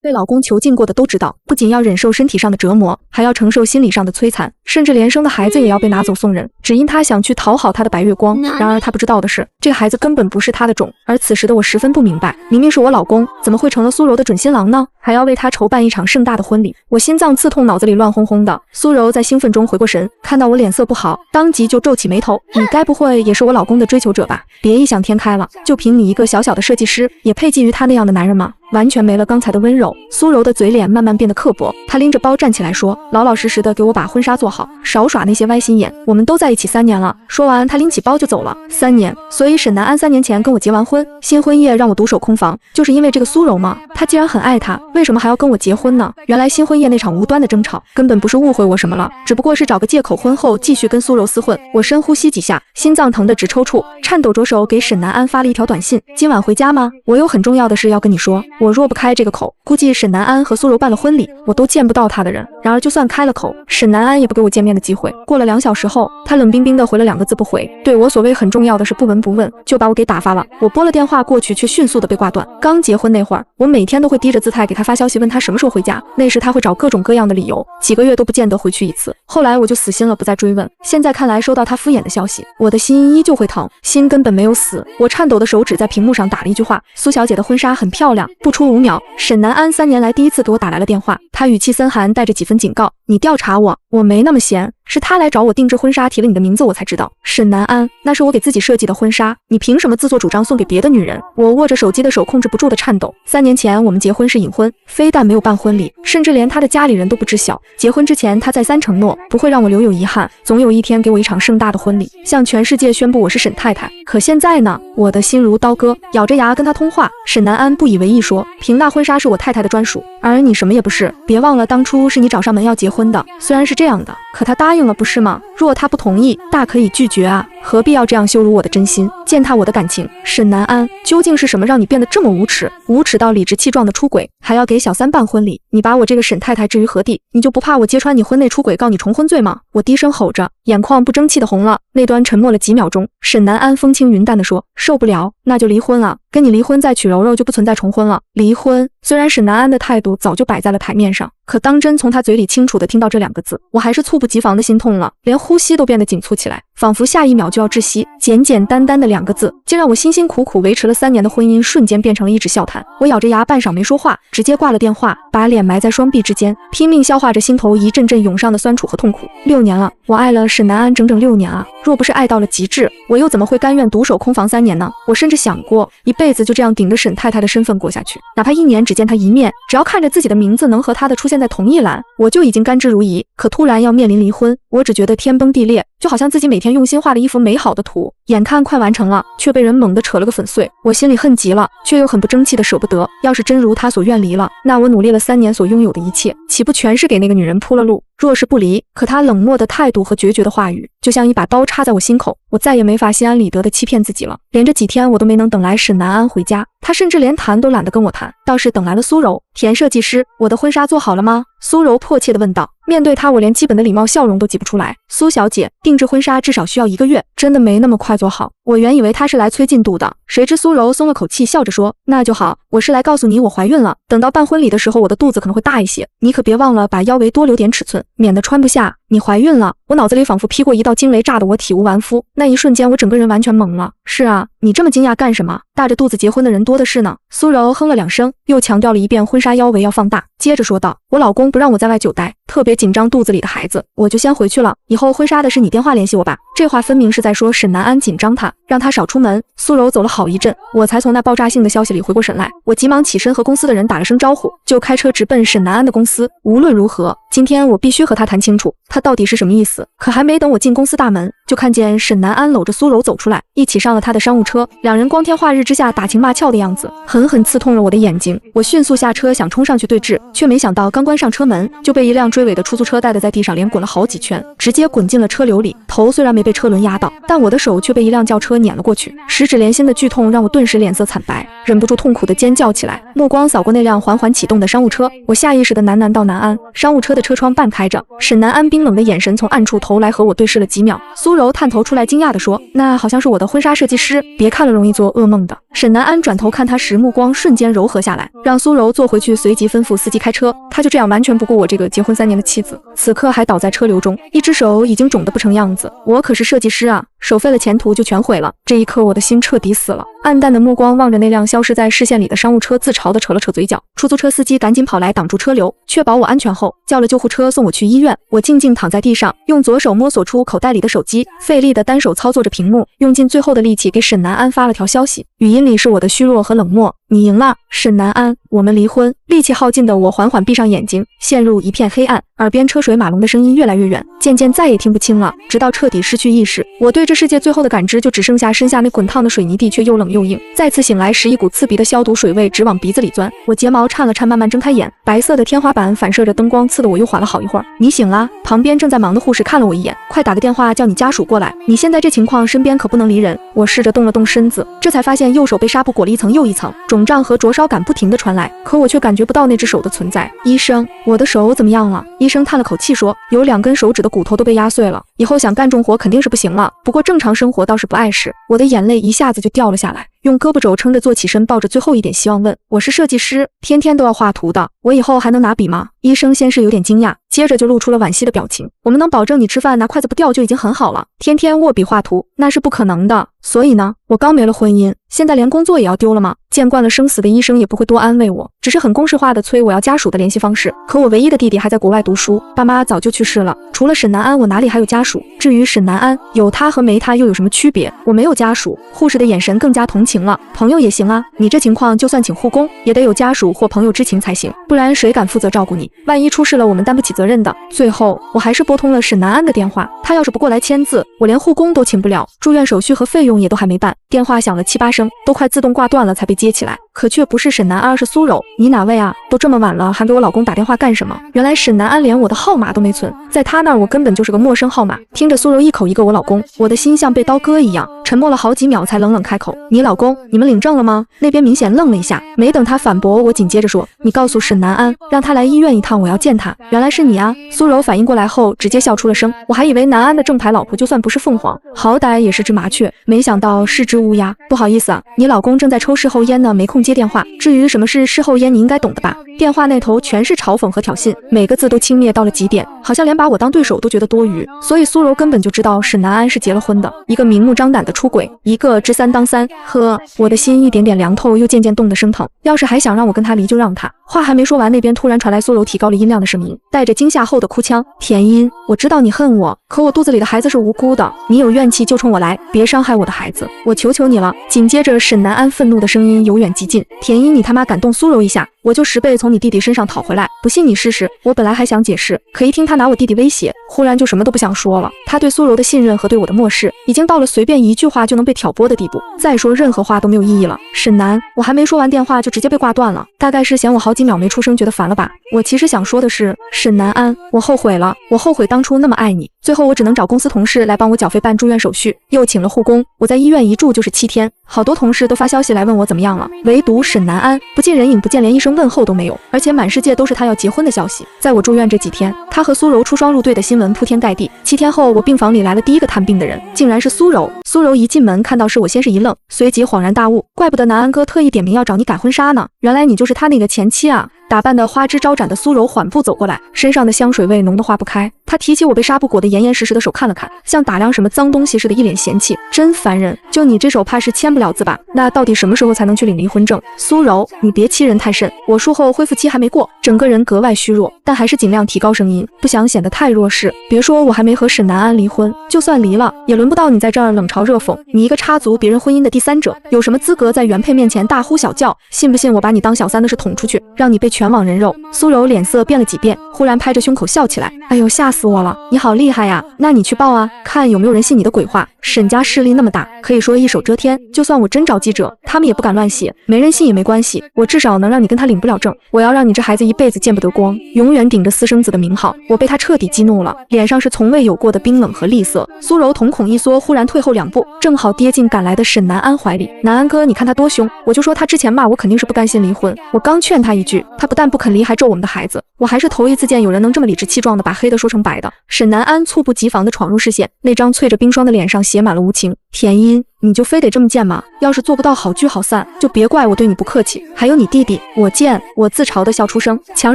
被老公囚禁过的都知道，不仅要忍受身体上的折磨，还要承受心理上的摧残，甚至连生的孩子也要被拿走送人，只因他想去讨好他的白月光。然而他不知道的是，这个孩子根本不是他的种。而此时的我十分不明白，明明是我老公，怎么会成了苏柔的准新郎呢？还要为他筹办一场盛大的婚礼，我心脏刺痛，脑子里乱哄哄的。苏柔在兴奋中回过神，看到我脸色不好，当即就皱起眉头：“你该不会也是我老公的追求者吧？别异想天开了，就凭你一个小小的设计师，也配觊觎他那样的男人吗？”完全没了刚才的温柔，苏柔的嘴脸慢慢变得刻薄。她拎着包站起来说：“老老实实的给我把婚纱做好，少耍那些歪心眼。我们都在一起3年了。”说完，她拎起包就走了。3年，所以沈南安3年前跟我结完婚，新婚夜让我独守空房，就是因为这个苏柔吗？他既然很爱她，为什么还要跟我结婚呢？原来新婚夜那场无端的争吵，根本不是误会我什么了，只不过是找个借口婚后继续跟苏柔厮混。我深呼吸几下，心脏疼得直抽搐，颤抖着手给沈南安发了一条短信：“今晚回家吗？我有很重要的事要跟你说。”我若不开这个口，估计沈南安和苏柔办了婚礼，我都见不到他的人。然而就算开了口，沈南安也不给我见面的机会。过了2小时后，他冷冰冰的回了2个字：不回。对我所谓很重要的事不闻不问，就把我给打发了。我拨了电话过去，却迅速的被挂断。刚结婚那会儿，我每天都会低着姿态给他发消息，问他什么时候回家。那时他会找各种各样的理由，几个月都不见得回去一次。后来我就死心了，不再追问。现在看来，收到他敷衍的消息，我的心依旧会疼。心根本没有死。我颤抖的手指在屏幕上打了一句话：苏小姐的婚纱很漂亮。不出5秒，沈南安3年来第一次给我打来了电话，他语气森寒，带着几分警告：“你调查我，我没那么闲。”是他来找我定制婚纱，提了你的名字，我才知道。沈南安，那是我给自己设计的婚纱，你凭什么自作主张送给别的女人？我握着手机的手控制不住的颤抖。3年前我们结婚是隐婚，非但没有办婚礼，甚至连他的家里人都不知晓。结婚之前，他再三承诺不会让我留有遗憾，总有一天给我一场盛大的婚礼，向全世界宣布我是沈太太。可现在呢？我的心如刀割，咬着牙跟他通话。沈南安不以为意说：“凭那婚纱是我太太的专属，而你什么也不是。别忘了当初是你找上门要结婚的。”虽然是这样的，可他答应了，不是吗？若他不同意，大可以拒绝啊，何必要这样羞辱我的真心，践踏我的感情？沈南安，究竟是什么让你变得这么无耻？无耻到理直气壮的出轨，还要给小三办婚礼？你把我这个沈太太置于何地？你就不怕我揭穿你婚内出轨，告你重婚罪吗？我低声吼着，眼眶不争气的红了。那端沉默了几秒钟，沈南安风轻云淡地说：“受不了，那就离婚啊，跟你离婚再娶柔柔就不存在重婚了。”离婚。虽然沈南安的态度早就摆在了台面上，可当真从他嘴里清楚地听到这2个字，我还是猝不及防的心痛了，连呼吸都变得紧促起来，仿佛下一秒就要窒息。简简单单的2个字，竟让我辛辛苦苦维持了3年的婚姻瞬间变成了一纸笑谈。我咬着牙半晌没说话，直接挂了电话，把脸埋在双臂之间，拼命消化着心头一阵阵涌上的酸楚和痛苦。6年了，我爱了沈南安整整6年啊！若不是爱到了极致，我又怎么会甘愿独守空房3年呢？我甚至想过一辈子就这样顶着沈太太的身份过下去，哪怕1年只见她一面，只要看着自己的名字能和她的出现在同一栏，我就已经甘之如饴。可突然要面临离婚，我只觉得天崩地裂，就好像自己每天用心画了一幅美好的图，眼看快完成了，却被人猛地扯了个粉碎。我心里恨极了，却又很不争气的舍不得。要是真如他所愿离了，那我努力了3年所拥有的一切，岂不全是给那个女人铺了路？若是不离，可他冷漠的态度和决绝的话语，就像一把刀插在我心口，我再也没法心安理得的欺骗自己了。连着几天我都没能等来沈南安回家，他甚至连谈都懒得跟我谈，倒是等来了苏柔。田设计师，我的婚纱做好了吗？苏柔迫切地问道。面对他，我连基本的礼貌笑容都挤不出来。苏小姐，定制婚纱至少需要1个月，真的没那么快做好。我原以为他是来催进度的，谁知苏柔松了口气，笑着说：“那就好，我是来告诉你我怀孕了，等到办婚礼的时候，我的肚子可能会大一些，你可别忘了把腰围多留点尺寸，免得穿不下。”你怀孕了？我脑子里仿佛劈过一道惊雷，炸得我体无完肤。那一瞬间，我整个人完全懵了。是啊，你这么惊讶干什么？大着肚子结婚的人多的是呢。苏柔哼了2声，又强调了一遍婚纱腰围要放大，接着说道：“我老公不让我在外久待，特别紧张肚子里的孩子，我就先回去了。以后婚纱的事你电话联系我吧。”这话分明是在说沈南安紧张他，让他少出门。苏柔走了好一阵，我才从那爆炸性的消息里回过神来。我急忙起身和公司的人打了声招呼，就开车直奔沈南安的公司。无论如何，今天我必须和他谈清楚，他到底是什么意思。可还没等我进公司大门，就看见沈南安搂着苏柔走出来，一起上了他的商务车。2人光天化日之下打情骂俏的样子，狠狠刺痛了我的眼睛。我迅速下车想冲上去对峙，却没想到刚关上车门，就被一辆追尾的出租车带得在地上连滚了好几圈，直接滚进了车流里。头虽然没被车轮压到，但我的手却被一辆轿车碾了过去，十指连心的剧痛让我顿时脸色惨白，忍不住痛苦的尖叫起来。目光扫过那辆缓缓启动的商务车，我下意识的喃喃道：“南安。”商务车的车窗半开着，沈南安冰冷的眼神从暗处投来，和我对视了几秒。苏柔柔探头出来惊讶地说，那好像是我的婚纱设计师，别看了容易做噩梦的。沈南安转头看他时，目光瞬间柔和下来，让苏柔坐回去，随即吩咐司机开车。他就这样完全不顾我这个结婚3年的妻子，此刻还倒在车流中，一只手已经肿得不成样子。我可是设计师啊，手废了前途就全毁了。这一刻我的心彻底死了，暗淡的目光望着那辆消失在视线里的商务车，自嘲地扯了扯嘴角。出租车司机赶紧跑来挡住车流，确保我安全后，叫了救护车送我去医院。我静静躺在地上，用左手摸索出口袋里的手机，费力的单手操作着屏幕，用尽最后的力气给沈南安发了条消息。语音里是我的虚弱和冷漠。你赢了，沈南安，我们离婚。力气耗尽的我缓缓闭上眼睛，陷入一片黑暗，耳边车水马龙的声音越来越远，渐渐再也听不清了，直到彻底失去意识。我对这世界最后的感知就只剩下身下那滚烫的水泥地，却又冷又硬。再次醒来时，一股刺鼻的消毒水味直往鼻子里钻，我睫毛颤了颤，慢慢睁开眼，白色的天花板反射着灯光，刺得我又缓了好一会儿。你醒啦？旁边正在忙的护士看了我一眼，快打个电话叫你家属过来，你现在这情况身边可不能离人。我试着动了动身子，这才发现右手被纱布裹了一层又一层，肿胀和灼烧感不停地传来，可我却感觉不到那只手的存在。医生，我的手怎么样了？医生叹了口气说，有2根手指的骨头都被压碎了，以后想干重活肯定是不行了，不过正常生活倒是不碍事。我的眼泪一下子就掉了下来，用胳膊肘撑着坐起身，抱着最后一点希望问，我是设计师，天天都要画图的，我以后还能拿笔吗？医生先是有点惊讶，接着就露出了惋惜的表情，我们能保证你吃饭拿筷子不掉就已经很好了，天天握笔画图那是不可能的。所以呢，我刚没了婚姻，现在连工作也要丢了吗？见惯了生死的医生也不会多安慰我，只是很公式化的催我要家属的联系方式。可我唯一的弟弟还在国外读书，爸妈早就去世了，除了沈南安我哪里还有家属？至于沈南安，有他和没他又有什么区别？我没有家属。护士的眼神更加同情了，朋友也行啊，你这情况就算请护工也得有家属或朋友知情才行，不然谁敢负责照顾你？万一出事了我们担不起责任的。最后我还是拨通了沈南安的电话，他要是不过来签字，我连护工都请不了，住院手续和费用也都还没办。电话响了7、8声，都快自动挂断了才被接起来，可却不是沈南安，而是苏柔。你哪位啊？都这么晚了还给我老公打电话干什么？原来沈南安连我的号码都没存，在他那儿我根本就是个陌生号码。听着苏柔一口一个我老公，我的心像被刀割一样，沉默了好几秒才冷冷开口，你老公，你们领证了吗？那边明显愣了一下，没等他反驳，我紧接着说，你告诉沈南安让他来医院一趟，我要见他。原来是你啊。苏柔反应过来后直接笑出了声，我还以为南安的正牌老婆就算不是凤凰，好歹也是只麻雀，没想到是只乌鸦。不好意思啊，你老公正在抽事后烟呢，没空接电话。至于什么是事后烟，你应该懂的吧？电话那头全是嘲讽和挑衅，每个字都轻蔑到了极点，好像连把我当对手都觉得多余。所以苏柔根本就知道沈南安是结了婚的，一个明目张胆的出轨，一个知3当3。呵，我的心一点点凉透，又渐渐冻得生疼。要是还想让我跟他离就让他。话还没说完，那边突然传来苏柔提高了音量的声音，带着惊吓后的哭腔，田音，我知道你恨我，可我肚子里的孩子是无辜的，你有怨气就冲我来，别伤害我的孩子，我求求你了。紧接着沈南安愤怒的声音由远及近，田音，你他妈敢动苏柔一下，我就10倍从你弟弟身上讨回来，不信你试试。我本来还想解释，可一听他拿我弟弟威胁，忽然就什么都不想说了。他对苏柔的信任和对我的漠视，已经到了随便一句话就能被挑拨的地步，再说任何话都没有意义了。沈南，我还没说完电话就直接被挂断了，大概是嫌我好几秒没出声觉得烦了吧。我其实想说的是，沈南安，我后悔了，我后悔当初那么爱你。最后我只能找公司同事来帮我缴费办住院手续，又请了护工，我在医院一住就是7天，好多同事都发消息来问我怎么样了，唯独沈南安不见人影，不见连一声问候都没有，而且满世界都是他要结婚的消息。在我住院这几天，他和苏柔出双入对的新闻铺天盖地。7天后，我病房里来了第一个探病的人，竟然是苏柔。苏柔一进门看到是我，先是一愣，随即恍然大悟，怪不得南安哥特意点名要找你改婚纱呢，原来你就是他那个前妻啊。打扮得花枝招展的苏柔缓步走过来，身上的香水味浓得化不开。她提起我被纱布裹得严严实实的手看了看，像打量什么脏东西似的，一脸嫌弃，真烦人。就你这手怕是签不了字吧？那到底什么时候才能去领离婚证？苏柔，你别欺人太甚。我术后恢复期还没过，整个人格外虚弱，但还是尽量提高声音，不想显得太弱势。别说我还没和沈南安离婚，就算离了，也轮不到你在这儿冷嘲热讽。你一个插足别人婚姻的第三者，有什么资格在原配面前大呼小叫？信不信我把你当小三的事捅出去，让你被全网人肉？苏柔脸色变了几变，忽然拍着胸口笑起来，哎呦，吓死我了！你好厉害呀，那你去报啊，看有没有人信你的鬼话。沈家势力那么大，可以说一手遮天，就算我真找记者，他们也不敢乱写，没人信也没关系，我至少能让你跟他领不了证。我要让你这孩子一辈子见不得光，永远顶着私生子的名号。我被他彻底激怒了，脸上是从未有过的冰冷和厉色。苏柔瞳孔一缩，忽然退后2步，正好跌进赶来的沈南安怀里。南安哥，你看他多凶，我就说他之前骂我肯定是不甘心离婚，我刚劝他一句，他不但不肯离，还咒我们的孩子。我还是头一次见有人能这么理直气壮的把黑的说成白的。沈南安猝不及防地闯入视线，那张淬着冰霜的脸上写满了无情。田音，你就非得这么贱吗？要是做不到好聚好散，就别怪我对你不客气。还有你弟弟，我贱，我自嘲的笑出声，强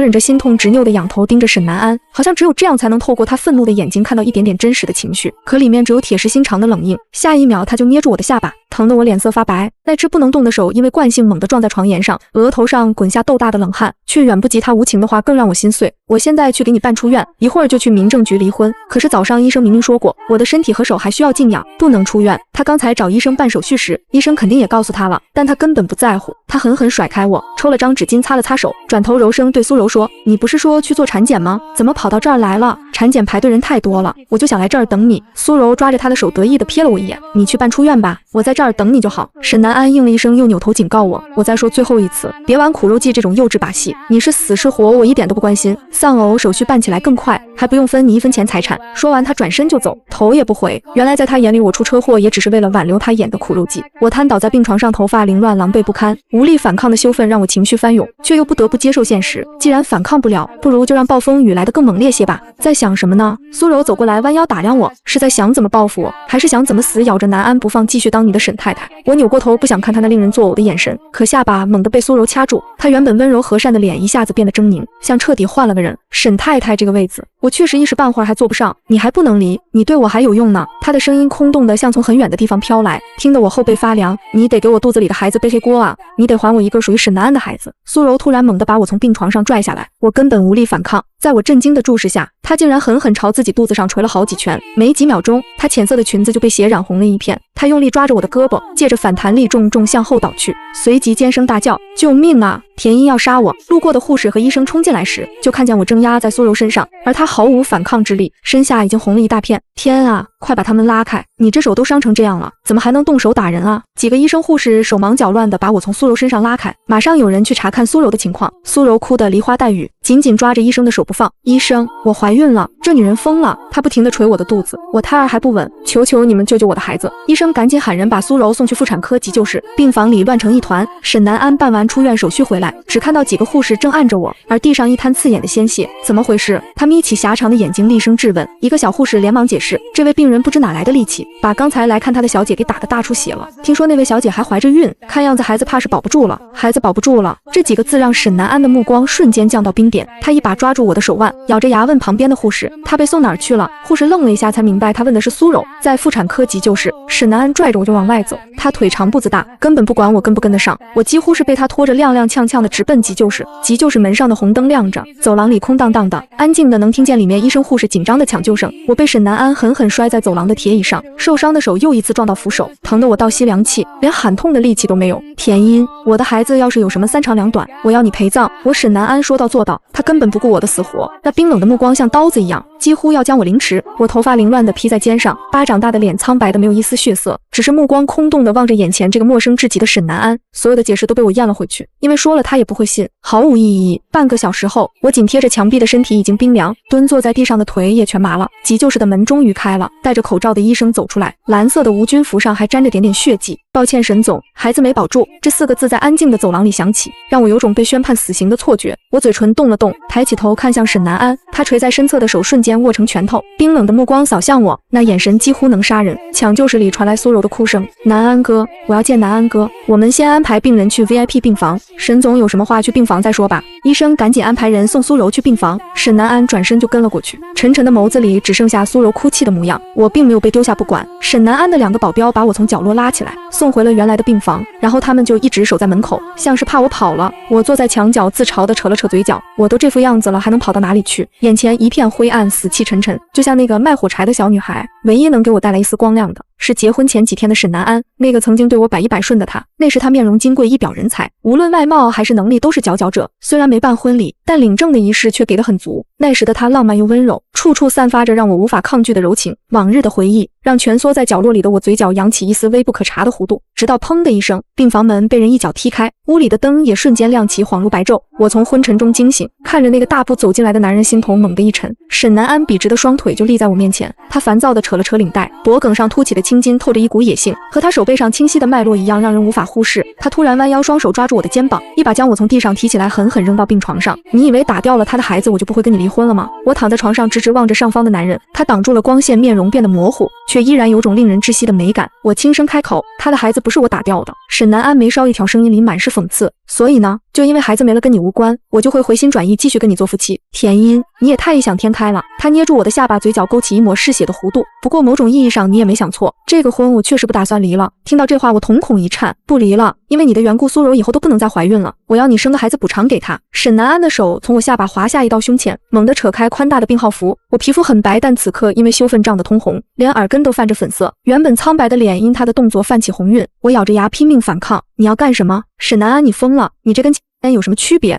忍着心痛执拗的仰头盯着沈南安，好像只有这样才能透过他愤怒的眼睛看到一点点真实的情绪，可里面只有铁石心肠的冷硬。下一秒他就捏住我的下巴，疼得我脸色发白，那只不能动的手因为惯性猛地撞在床沿上，额头上滚下豆大的冷汗，却远不及他无情的话更让我心碎。我现在去给你办出院，一会儿就去民政局离婚。可是早上医生明明说过，我的身体和手还需要静养，不能出院。他刚才找医生办手续时，医生肯定也告诉他了，但他根本不在乎。他狠狠甩开我，抽了张纸巾擦了擦手，转头柔声对苏柔说：“你不是说去做产检吗？怎么跑到这儿来了？产检排队人太多了，我就想来这儿等你。”苏柔抓着他的手得意地瞥了我一眼：“你去办出院吧，我在这儿等你就好。”沈南安应了一声，又扭头警告我：“我再说最后一次，别玩苦肉计这种幼稚把戏，你是死是活我一点都不关心。丧偶手续办起来更快，还不用分你1分钱财产。”说完他转身就走，头也不回。原来在他眼里，我出车祸也只是为了挽留他演的苦肉计。我瘫倒在病床上，头发凌乱，狼狈不堪，无力反抗的羞愤让我情绪翻涌，却又不得不接受现实。既然反抗不了，不如就让暴风雨来得更猛烈些吧。在想什么呢？苏柔走过来，弯腰打量我，是在想怎么报复我，还是想怎么死咬着南安不放，继续当你的沈太太？我扭过头，不想看他那令人作呕的眼神，可下巴猛地被苏柔掐住，他原本温柔和善的脸一下子变得狰狞，像彻底换了个人。沈太太这个位子，我确实一时半会儿还坐不上，你还不能离，你对我还有用呢。他的声音空洞的像从很远的地方飘来，听得我后背发凉。你得给我肚子里的孩子背黑锅啊，你得还我一个属于沈南安的孩子。苏柔突然猛地把我从病床上拽下来，我根本无力反抗，在我震惊的注视下，她竟然狠狠朝自己肚子上捶了好几拳。没几秒钟，她浅色的裙子就被血染红了一片。她用力抓着我的胳膊，借着反弹力重重向后倒去，随即尖声大叫：“救命啊！田音要杀我！”路过的护士和医生冲进来时，就看见我正压在苏柔身上，而她毫无反抗之力，身下已经红了一大片。天啊，快把他们拉开！你这手都伤成这样了，怎么还能动手打人啊？几个医生护士手忙脚乱地把我从苏柔身上拉开，马上有人去查看苏柔的情况。苏柔哭得梨花带雨，紧紧抓着医生的手不放。医生，我怀孕了，这女人疯了，她不停地捶我的肚子，我胎儿还不稳，求求你们救救我的孩子！医生赶紧喊人把苏柔送去妇产科急救室，病房里乱成一团。沈南安办完出院手续回来，只看到几个护士正按着我，而地上一滩刺眼的鲜血，怎么回事？他眯起狭长的眼睛厉声质问。一个小护士连忙解释，这位病人不知哪来的力气，把刚才来看他的小姐给打得大出血了，听说那位小姐还怀着孕，看样子孩子怕是保不住了，孩子保不住了。这几个字让沈南安的目光瞬间降到冰点，他一把抓住我的手腕，咬着牙问旁边的护士，他被送哪儿去了？护士愣了一下才明白他问的是苏柔，在妇产科急救室。沈南安拽着我就往外走，他腿长步子大，根本不管我跟不跟得上，我几乎是被他拖着踉踉跄跄的直奔急救室。急救室门上的红灯亮着，走廊里空荡荡的，安静的能听见里面医生护士紧张的抢救声。我被沈南安狠狠摔在走廊的铁椅上，受伤的手又一次撞到扶手，疼得我倒吸凉气，连喊痛的力气都没有。田音，我的孩子要是有什么3长2短，我要你陪葬！我沈南安说到做到，他根本不顾我的死活，那冰冷的目光像刀子一样，几乎要将我凌迟。我头发凌乱的披在肩上，巴掌大的脸苍白的没有一丝血色，只是目光空洞的望着眼前这个陌生至极的沈南安。所有的解释都被我咽了回去，因为说了他也不会信，毫无意义。半个小时后，我紧贴着墙壁的身体已经冰凉，蹲坐在地上的腿也全麻了。急救室的门终于开了，戴着口罩的医生走出来，蓝色的无菌服上还沾着点点血迹。抱歉沈总，孩子没保住，这4个字在安静的走廊里响起，让我有种被宣判死刑的错觉。我嘴唇动了动，抬起头看向沈南安，他垂在身侧的手瞬间握成拳头，冰冷的目光扫向我，那眼神几乎能杀人。抢救室里传来苏柔的哭声，南安哥，我要见南安哥，我们先安排病人去 VIP 病房，沈总有什么话去病房再说吧。医生赶紧安排人送苏柔去病房，沈南安转身就跟了过去，沉沉的眸子里只剩下苏柔哭泣的模样。我并没有被丢下不管，沈南安的2个保镖把我从角落拉起来，送回了原来的病房，然后他们就一直守在门口，像是怕我跑了。我坐在墙角自嘲地扯了扯嘴角，我都这副样子了，还能跑到哪里去？眼前一片灰暗，死气沉沉，就像那个卖火柴的小女孩。唯一能给我带来一丝光亮的是结婚前几天的沈南安，那个曾经对我百依百顺的他。那时他面容金贵，一表人才，无论外貌还是能力都是佼佼者。虽然没办婚礼，但领证的仪式却给得很足。那时的他浪漫又温柔，处处散发着让我无法抗拒的柔情。往日的回忆让蜷缩在角落里的我嘴角扬起一丝微不可察的弧度，直到砰的一声，病房门被人一脚踢开，屋里的灯也瞬间亮起，恍如白昼。我从昏沉中惊醒，看着那个大步走进来的男人，心头猛地一沉。沈南安笔直的双腿就立在我面前，他烦躁地扯了扯领带，脖颈上凸起的青筋透着一股野性，和他手背上清晰的脉络一样，让人无法忽视。他突然弯腰，双手抓住我的肩膀，一把将我从地上提起来，狠狠扔到病床上。你以为打掉了他的孩子，我就不会跟你离婚了吗？我躺在床上，直直望着上方的男人，他挡住了光线，面容变得模糊，却依然有种令人窒息的美感。我轻声开口，他的孩子不是我打掉的。沈南安眉梢一挑，声音里满是讽刺。所以呢，就因为孩子没了跟你无关，我就会回心转意，继续跟你做夫妻。田音，你也太异想天开了。他捏住我的下巴，嘴角勾起一抹嗜血的弧度。不过某种意义上你也没想错，这个婚我确实不打算离了。听到这话，我瞳孔一颤，不离了，因为你的缘故，苏柔以后都不能再怀孕了。我要你生个孩子补偿给她。沈南安的手从我下巴滑下移到胸前，猛地扯开宽大的病号服。我皮肤很白，但此刻因为羞愤胀得通红，连耳根都泛着粉色。原本苍白的脸因他的动作泛起红晕。我咬着牙拼命反抗。你要干什么？沈南安，你疯了？你这跟有什么区别？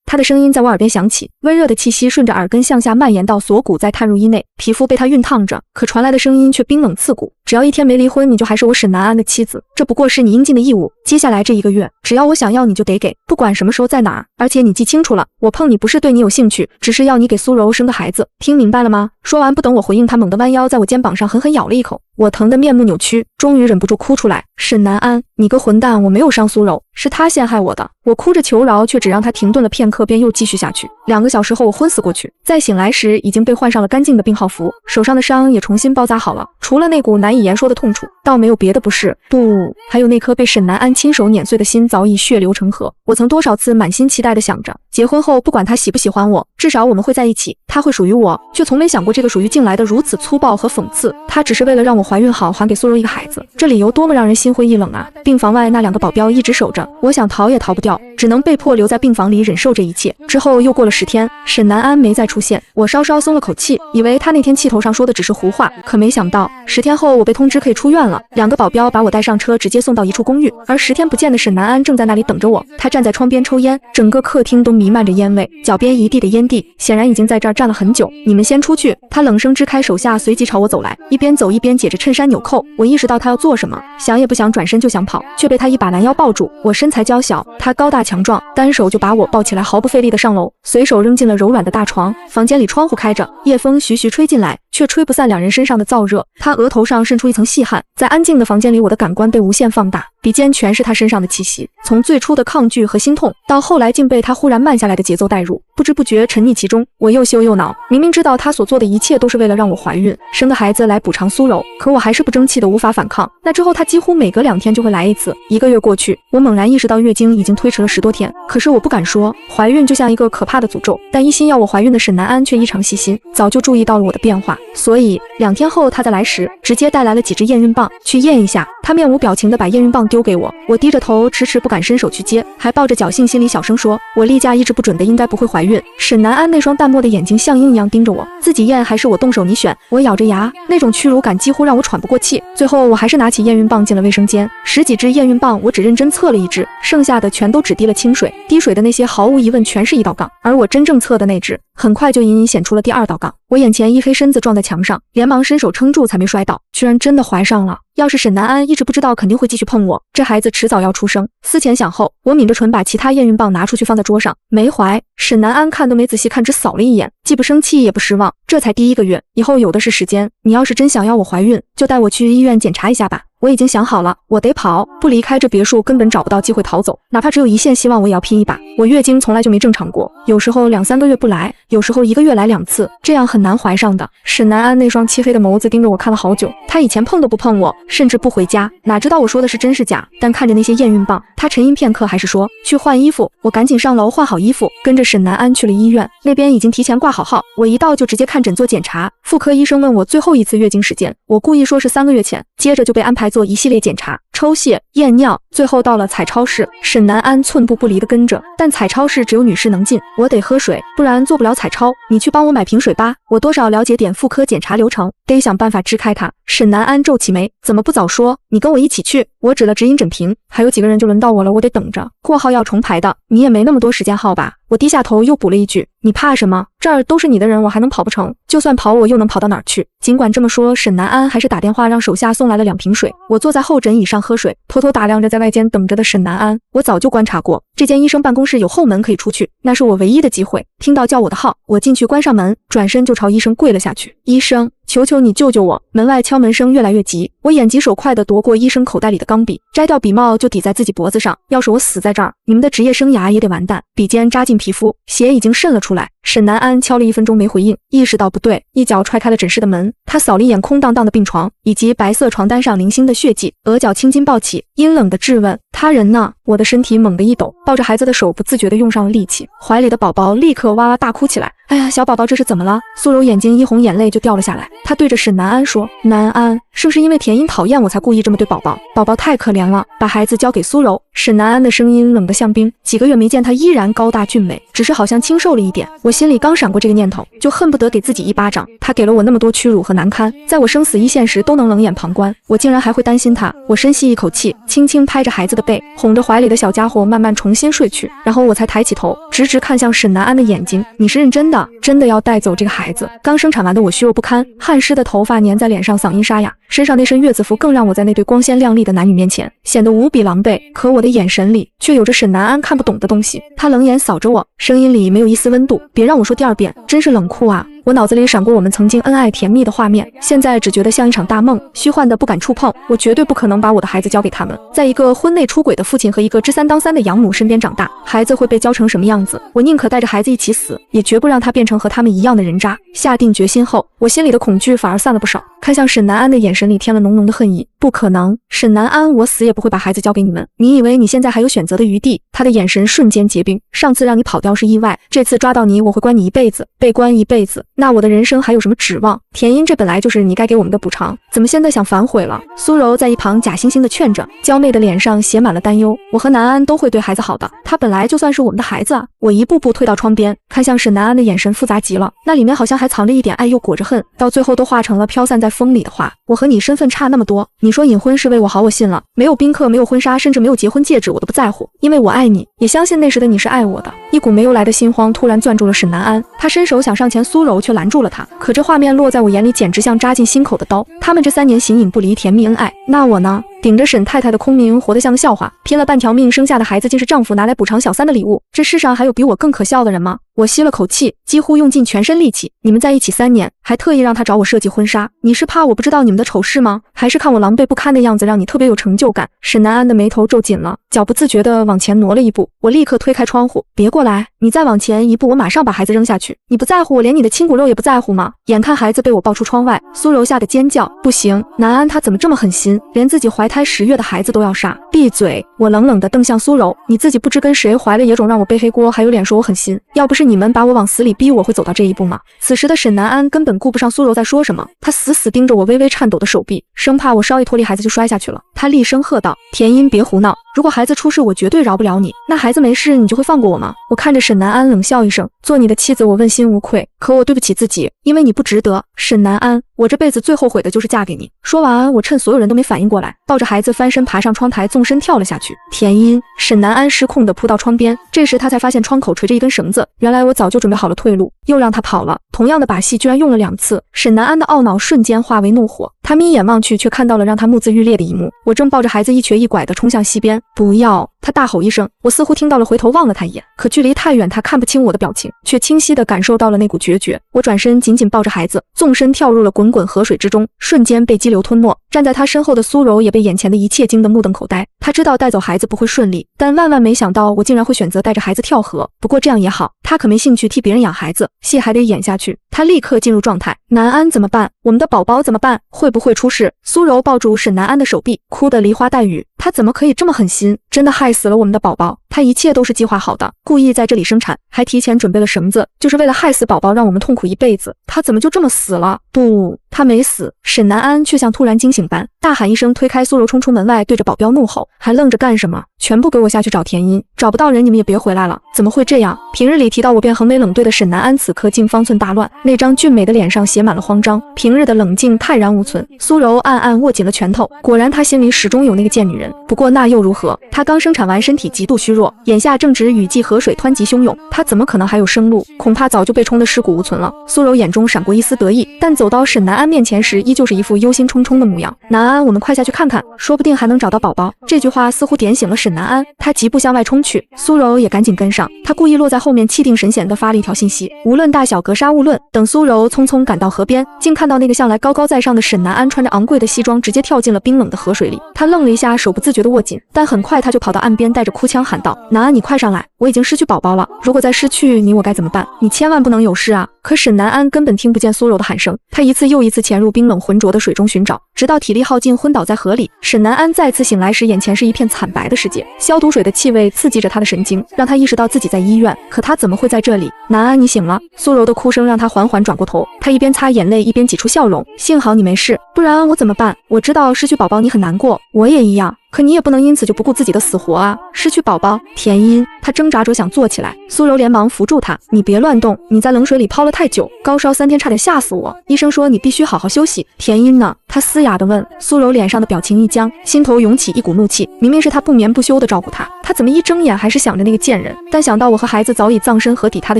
他的声音在我耳边响起，温热的气息顺着耳根向下蔓延到锁骨，再探入衣内，皮肤被他熨烫着，可传来的声音却冰冷刺骨。只要一天没离婚，你就还是我沈南安的妻子，这不过是你应尽的义务。接下来这1个月，只要我想要你就得给，不管什么时候在哪儿。而且你记清楚了，我碰你不是对你有兴趣，只是要你给苏柔生个孩子，听明白了吗？说完不等我回应，他猛地弯腰在我肩膀上狠狠咬了一口，我疼得面目扭曲，终于忍不住哭出来。沈南安，你个混蛋，我没有伤苏柔，是他陷害我的。我哭着求饶，却只让他停顿了片刻，便又继续下去。2个小时后，我昏死过去，再醒来时已经被换上了干净的病号服，手上的伤也重新包扎好了，除了那股难以言说的痛楚，倒没有别的不适。不，还有那颗被沈南安亲手碾碎的心早已血流成河。我曾多少次满心期待地想着，结婚后不管他喜不喜欢我，至少我们会在一起，他会属于我，却从没想过这个属于竟来的如此粗暴和讽刺。他只是为了让我怀孕好，还给苏柔一个孩子，这理由多么让人心灰意冷啊！病房外那2个保镖一直守着，我想逃也逃不掉，只能被迫留在病房里忍受这一切。之后又过了10天，沈南安没再出现，我稍稍松了口气，以为他那天气头上说的只是胡话，可没想到10天后我被通知可以出院了。2个保镖把我带上车，直接送到一处公寓，而10天不见的沈南安正在那里等着我。他站在窗边抽烟，整个客厅都弥漫着烟味，脚边一地的烟蒂，显然已经在这儿站了很久。你们先出去。他冷声支开手下，随即朝我走来，一边走一边解着衬衫纽扣。我意识到他要做什么，想也不想转身就想跑，却被他一把拦腰抱住。我身材娇小，他高大强壮，单手就把我抱起来，毫不费力地上楼，随手扔进了柔软的大床。房间里窗户开着，夜风徐徐吹进来，却吹不散2人身上的燥热。他额头上渗出一层细汗，在安静的房间里，我的感官被无限放大，鼻尖全是他身上的气息，从最初的抗拒和心痛，到后来竟被他忽然慢下来的节奏带入，不知不觉沉溺其中。我又羞又恼，明明知道他所做的一切都是为了让我怀孕，生个孩子来补偿苏柔，可我还是不争气的无法反抗。那之后他几乎每隔2天就会来一次。1个月过去，我猛然意识到月经已经推迟了10多天，可是我不敢说，怀孕就像一个可怕的诅咒。但一心要我怀孕的沈南安却异常细心，早就注意到了我的变化，所以2天后他再来时，直接带来了几支验孕棒，去验一下。他面无表情地把验孕棒丢给我，我低着头，迟迟不敢伸手去接，还抱着侥幸心理小声说，我例假抑制不准的，应该不会怀孕。沈南安那双淡漠的眼睛像鹰一样盯着我，自己验还是我动手你选？我咬着牙，那种屈辱感几乎让我喘不过气。最后我还是拿起验孕棒进了卫生间，10几支验孕棒我只认真测了1支，剩下的全都只滴了清水，滴水的那些毫无疑问全是1道杠，而我真正测的那支很快就隐隐显出了第2道杠。我眼前一黑身子撞在墙上，连忙伸手撑住才没摔倒，居然真的怀上了。要是沈南安一直不知道，肯定会继续碰我，这孩子迟早要出生。思前想后，我抿着唇把其他验孕棒拿出去放在桌上，没怀。沈南安看都没仔细看，只扫了一眼，既不生气也不失望。这才第1个月，以后有的是时间，你要是真想要我怀孕，就带我去医院检查一下吧。我已经想好了，我得跑，不离开这别墅根本找不到机会逃走，哪怕只有一线希望我也要拼一把。我月经从来就没正常过，有时候2、3个月不来，有时候1个月来2次，这样很难怀上的。沈南安那双漆黑的眸子盯着我看了好久，他以前碰都不碰我，甚至不回家，哪知道我说的是真是假。但看着那些验孕棒，他沉吟片刻，还是说去换衣服。我赶紧上楼换好衣服，跟着沈南安去了医院，那边已经提前挂好号，我一到就直接看诊做检查。妇科医生问我最后一次月经时间，我故意说是3个月前，接着就被安排做一系列检查，抽血、验尿，最后到了彩超室。沈南安寸步不离地跟着，但彩超室只有女士能进，我得喝水，不然做不了彩超。你去帮我买瓶水吧，我多少了解点妇科检查流程。得想办法支开他。沈南安皱起眉，怎么不早说？你跟我一起去。我指了指饮诊瓶，还有几个人就轮到我了，我得等着。过号要重排的，你也没那么多时间耗吧？我低下头又补了一句，你怕什么？这儿都是你的人，我还能跑不成？就算跑，我又能跑到哪儿去？尽管这么说，沈南安还是打电话让手下送来了2瓶水。我坐在候诊椅上喝水，偷偷打量着在外间等着的沈南安。我早就观察过，这间医生办公室有后门可以出去，那是我唯一的机会。听到叫我的号，我进去关上门，转身就朝医生跪了下去。医生，求求你救救我！门外敲门声越来越急，我眼疾手快地夺过医生口袋里的钢笔，摘掉笔帽就抵在自己脖子上。要是我死在这儿，你们的职业生涯也得完蛋。笔尖扎进皮肤，血已经渗了出来。沈南安敲了1分钟没回应，意识到不对，一脚踹开了诊室的门。他扫了一眼空荡荡的病床，以及白色床单上零星的血迹，额角青筋暴起，阴冷地质问：他人呢？我的身体猛地一抖，抱着孩子的手不自觉地用上了力气，怀里的宝宝立刻哇哇大哭起来。哎呀，小宝宝这是怎么了？苏柔眼睛一红，眼泪就掉了下来。她对着沈南安说：南安，是不是因为田英讨厌我才故意这么对宝宝？宝宝太可怜了，把孩子交给苏柔。沈南安的声音冷得像冰，几个月没见他依然高大俊美，只是好像清瘦了一点。我心里刚闪过这个念头，就恨不得给自己一巴掌。他给了我那么多屈辱和难堪，在我生死一线时都能冷眼旁观，我竟然还会担心他。我深吸一口气，轻轻拍着孩子的背，哄着怀里的小家伙慢慢重新睡去，然后我才抬起头，直直看向沈南安的眼睛。你是认真的？真的要带走这个孩子？刚生产完的我虚弱不堪，汗湿的头发粘在脸上，嗓音沙哑，身上那身月子服更让我在那对光鲜亮丽的男女面前显得无比狼狈。可我的眼神里却有着沈南安看不懂的东西，他冷眼扫着我，声音里没有一丝温度。别让我说第2遍，真是冷酷啊！我脑子里闪过我们曾经恩爱甜蜜的画面，现在只觉得像一场大梦，虚幻的不敢触碰。我绝对不可能把我的孩子交给他们，在一个婚内出轨的父亲和一个知3当3的养母身边长大，孩子会被教成什么样子？我宁可带着孩子一起死，也绝不让他变成和他们一样的人渣。下定决心后，我心里的恐惧反而散了不少，看向沈南安的眼神里添了浓浓的恨意。不可能，沈南安，我死也不会把孩子交给你们。你以为你现在还有选择的余地？他的眼神瞬间结冰。上次让你跑掉是意外，这次抓到你，我会关你一辈子，被关一辈子，那我的人生还有什么指望？田英，这本来就是你该给我们的补偿，怎么现在想反悔了？苏柔在一旁假惺惺地劝着，娇媚的脸上写满了担忧。我和南安都会对孩子好的，他本来就算是我们的孩子啊。我一步步退到窗边，看向沈南安的眼神复杂极了，那里面好像还藏着一点爱又裹着恨，到最后都化成了飘散在风里的话。我和你身份差那么多，你说隐婚是为我好，我信了。没有宾客，没有婚纱，甚至没有结婚戒指，我都不在乎，因为我爱你，也相信那时的你是爱我的。一股没由来的心慌突然攥住了沈南安，他伸手想上前，苏柔却拦住了他。可这画面落在我眼里，简直像扎进心口的刀。他们这3年形影不离，甜蜜恩爱，那我呢？顶着沈太太的空名，活得像个笑话，拼了半条命生下的孩子竟是丈夫拿来补偿小三的礼物。这世上还有比我更可笑的人吗？我吸了口气，几乎用尽全身力气。你们在一起3年，还特意让他找我设计婚纱，你是怕我不知道你们的丑事吗？还是看我狼狈不堪的样子让你特别有成就感？沈南安的眉头皱紧了，脚不自觉地往前挪了一步。我立刻推开窗户，别过来，你再往前一步，我马上把孩子扔下去。你不在乎我连你的亲骨肉也不在乎吗？眼看孩子被我抱出窗外，苏柔吓得尖叫，不行，南安他怎么这么狠心，连自己怀胎10月的孩子都要杀？闭嘴！我冷冷地瞪向苏柔，你自己不知跟谁怀了野种让我背黑锅，还有脸说我狠心？要不是你们把我往死里逼，我会走到这一步吗？此时的沈南安根本顾不上苏柔在说什么，他死死盯着我微微颤抖的手臂，生怕我稍一脱离孩子就摔下去了。他厉声喝道：田英，别胡闹，如果孩子出事，我绝对饶不了你。那孩子没事，你就会放过我吗？我看着沈南安冷笑一声，做你的妻子我问心无愧，可我对不起自己，因为你不值得。沈南安，我这辈子最后悔的就是嫁给你。说完，我趁所有人都没反应过来，抱着孩子翻身爬上窗台，纵身跳了下去。田英，沈南安失控地扑到窗边，这时他才发现窗口垂着一根绳子，原来我早就准备好了退路，又让他跑了。同样的把戏居然用了2次，沈南安的懊恼瞬间化为怒火，他眯眼望去，却看到了让他目眦欲裂的一幕。我正抱着孩子一瘸一拐地冲向溪边，不要！他大吼一声，我似乎听到了，回头望了他一眼，可距离太远，他看不清我的表情，却清晰地感受到了那股决绝。我转身紧紧抱着孩子，纵身跳入了滚滚河水之中，瞬间被激流吞没。站在他身后的苏柔也被眼前的一切惊得目瞪口呆。他知道带走孩子不会顺利，但万万没想到我竟然会选择带着孩子跳河。不过这样也好，他可没兴趣替别人养孩子，戏还得演下去。他立刻进入状态。南安怎么办？我们的宝宝怎么办？会不会出事？苏柔抱住沈南安的手臂，哭得梨花带雨。他怎么可以这么狠心？真的害死了我们的宝宝。他一切都是计划好的，故意在这里生产，还提前准备了绳子，就是为了害死宝宝，让我们痛苦一辈子。他怎么就这么死了？不，他没死。沈南安却像突然惊醒般，大喊一声，推开苏柔，冲出门外，对着保镖怒吼：“还愣着干什么？全部给我下去找田音！找不到人，你们也别回来了！”怎么会这样？平日里提到我便横眉冷对的沈南安，此刻竟方寸大乱，那张俊美的脸上写满了慌张，平日的冷静泰然无存。苏柔暗暗握紧了拳头，果然她心里始终有那个贱女人。不过那又如何？她刚生产完，身体极度虚弱，眼下正值雨季，河水湍急汹涌，她怎么可能还有生路？恐怕早就被冲得尸骨无存了。苏柔眼中闪过一丝得意，但走到沈南安面前时，依旧是一副忧心忡忡的模样。南安，我们快下去看看，说不定还能找到宝宝。这句话似乎点醒了沈南安，他急步向外冲去，苏柔也赶紧跟上。他故意落在后面，气定神闲地发了一条信息：无论大小，格杀勿论。等苏柔匆匆赶到河边，竟看到那个向来高高在上的沈南安穿着昂贵的西装，直接跳进了冰冷的河水里。他愣了一下，手不自觉地握紧，但很快他就跑到岸边，带着哭腔喊道：“南安，你快上来，我已经失去宝宝了，如果再失去你，我该怎么办？你千万不能有事啊！”可沈南安根本听不见苏柔的喊声，他一次又一次潜入冰冷浑浊的水中寻找，直到体力耗尽，昏倒在河里。沈南安再次醒来时，眼前是一片惨白的世界，消毒水的气味刺激着他的神经，让他意识到自己在医院。可他怎么会在这里？南安，你醒了！苏柔的哭声让他缓缓转过头，他一边擦眼泪，一边挤出笑容。幸好你没事，不然我怎么办？我知道失去宝宝你很难过，我也一样。可你也不能因此就不顾自己的死活啊！失去宝宝，田音，他挣扎着想坐起来，苏柔连忙扶住他：“你别乱动，你在冷水里泡了太久，高烧3天，差点吓死我。医生说你必须好好休息。”田音呢？他嘶哑地问。苏柔脸上的表情一僵，心头涌起一股怒气。明明是他不眠不休地照顾他，他怎么一睁眼还是想着那个贱人？但想到我和孩子早已葬身河底，他的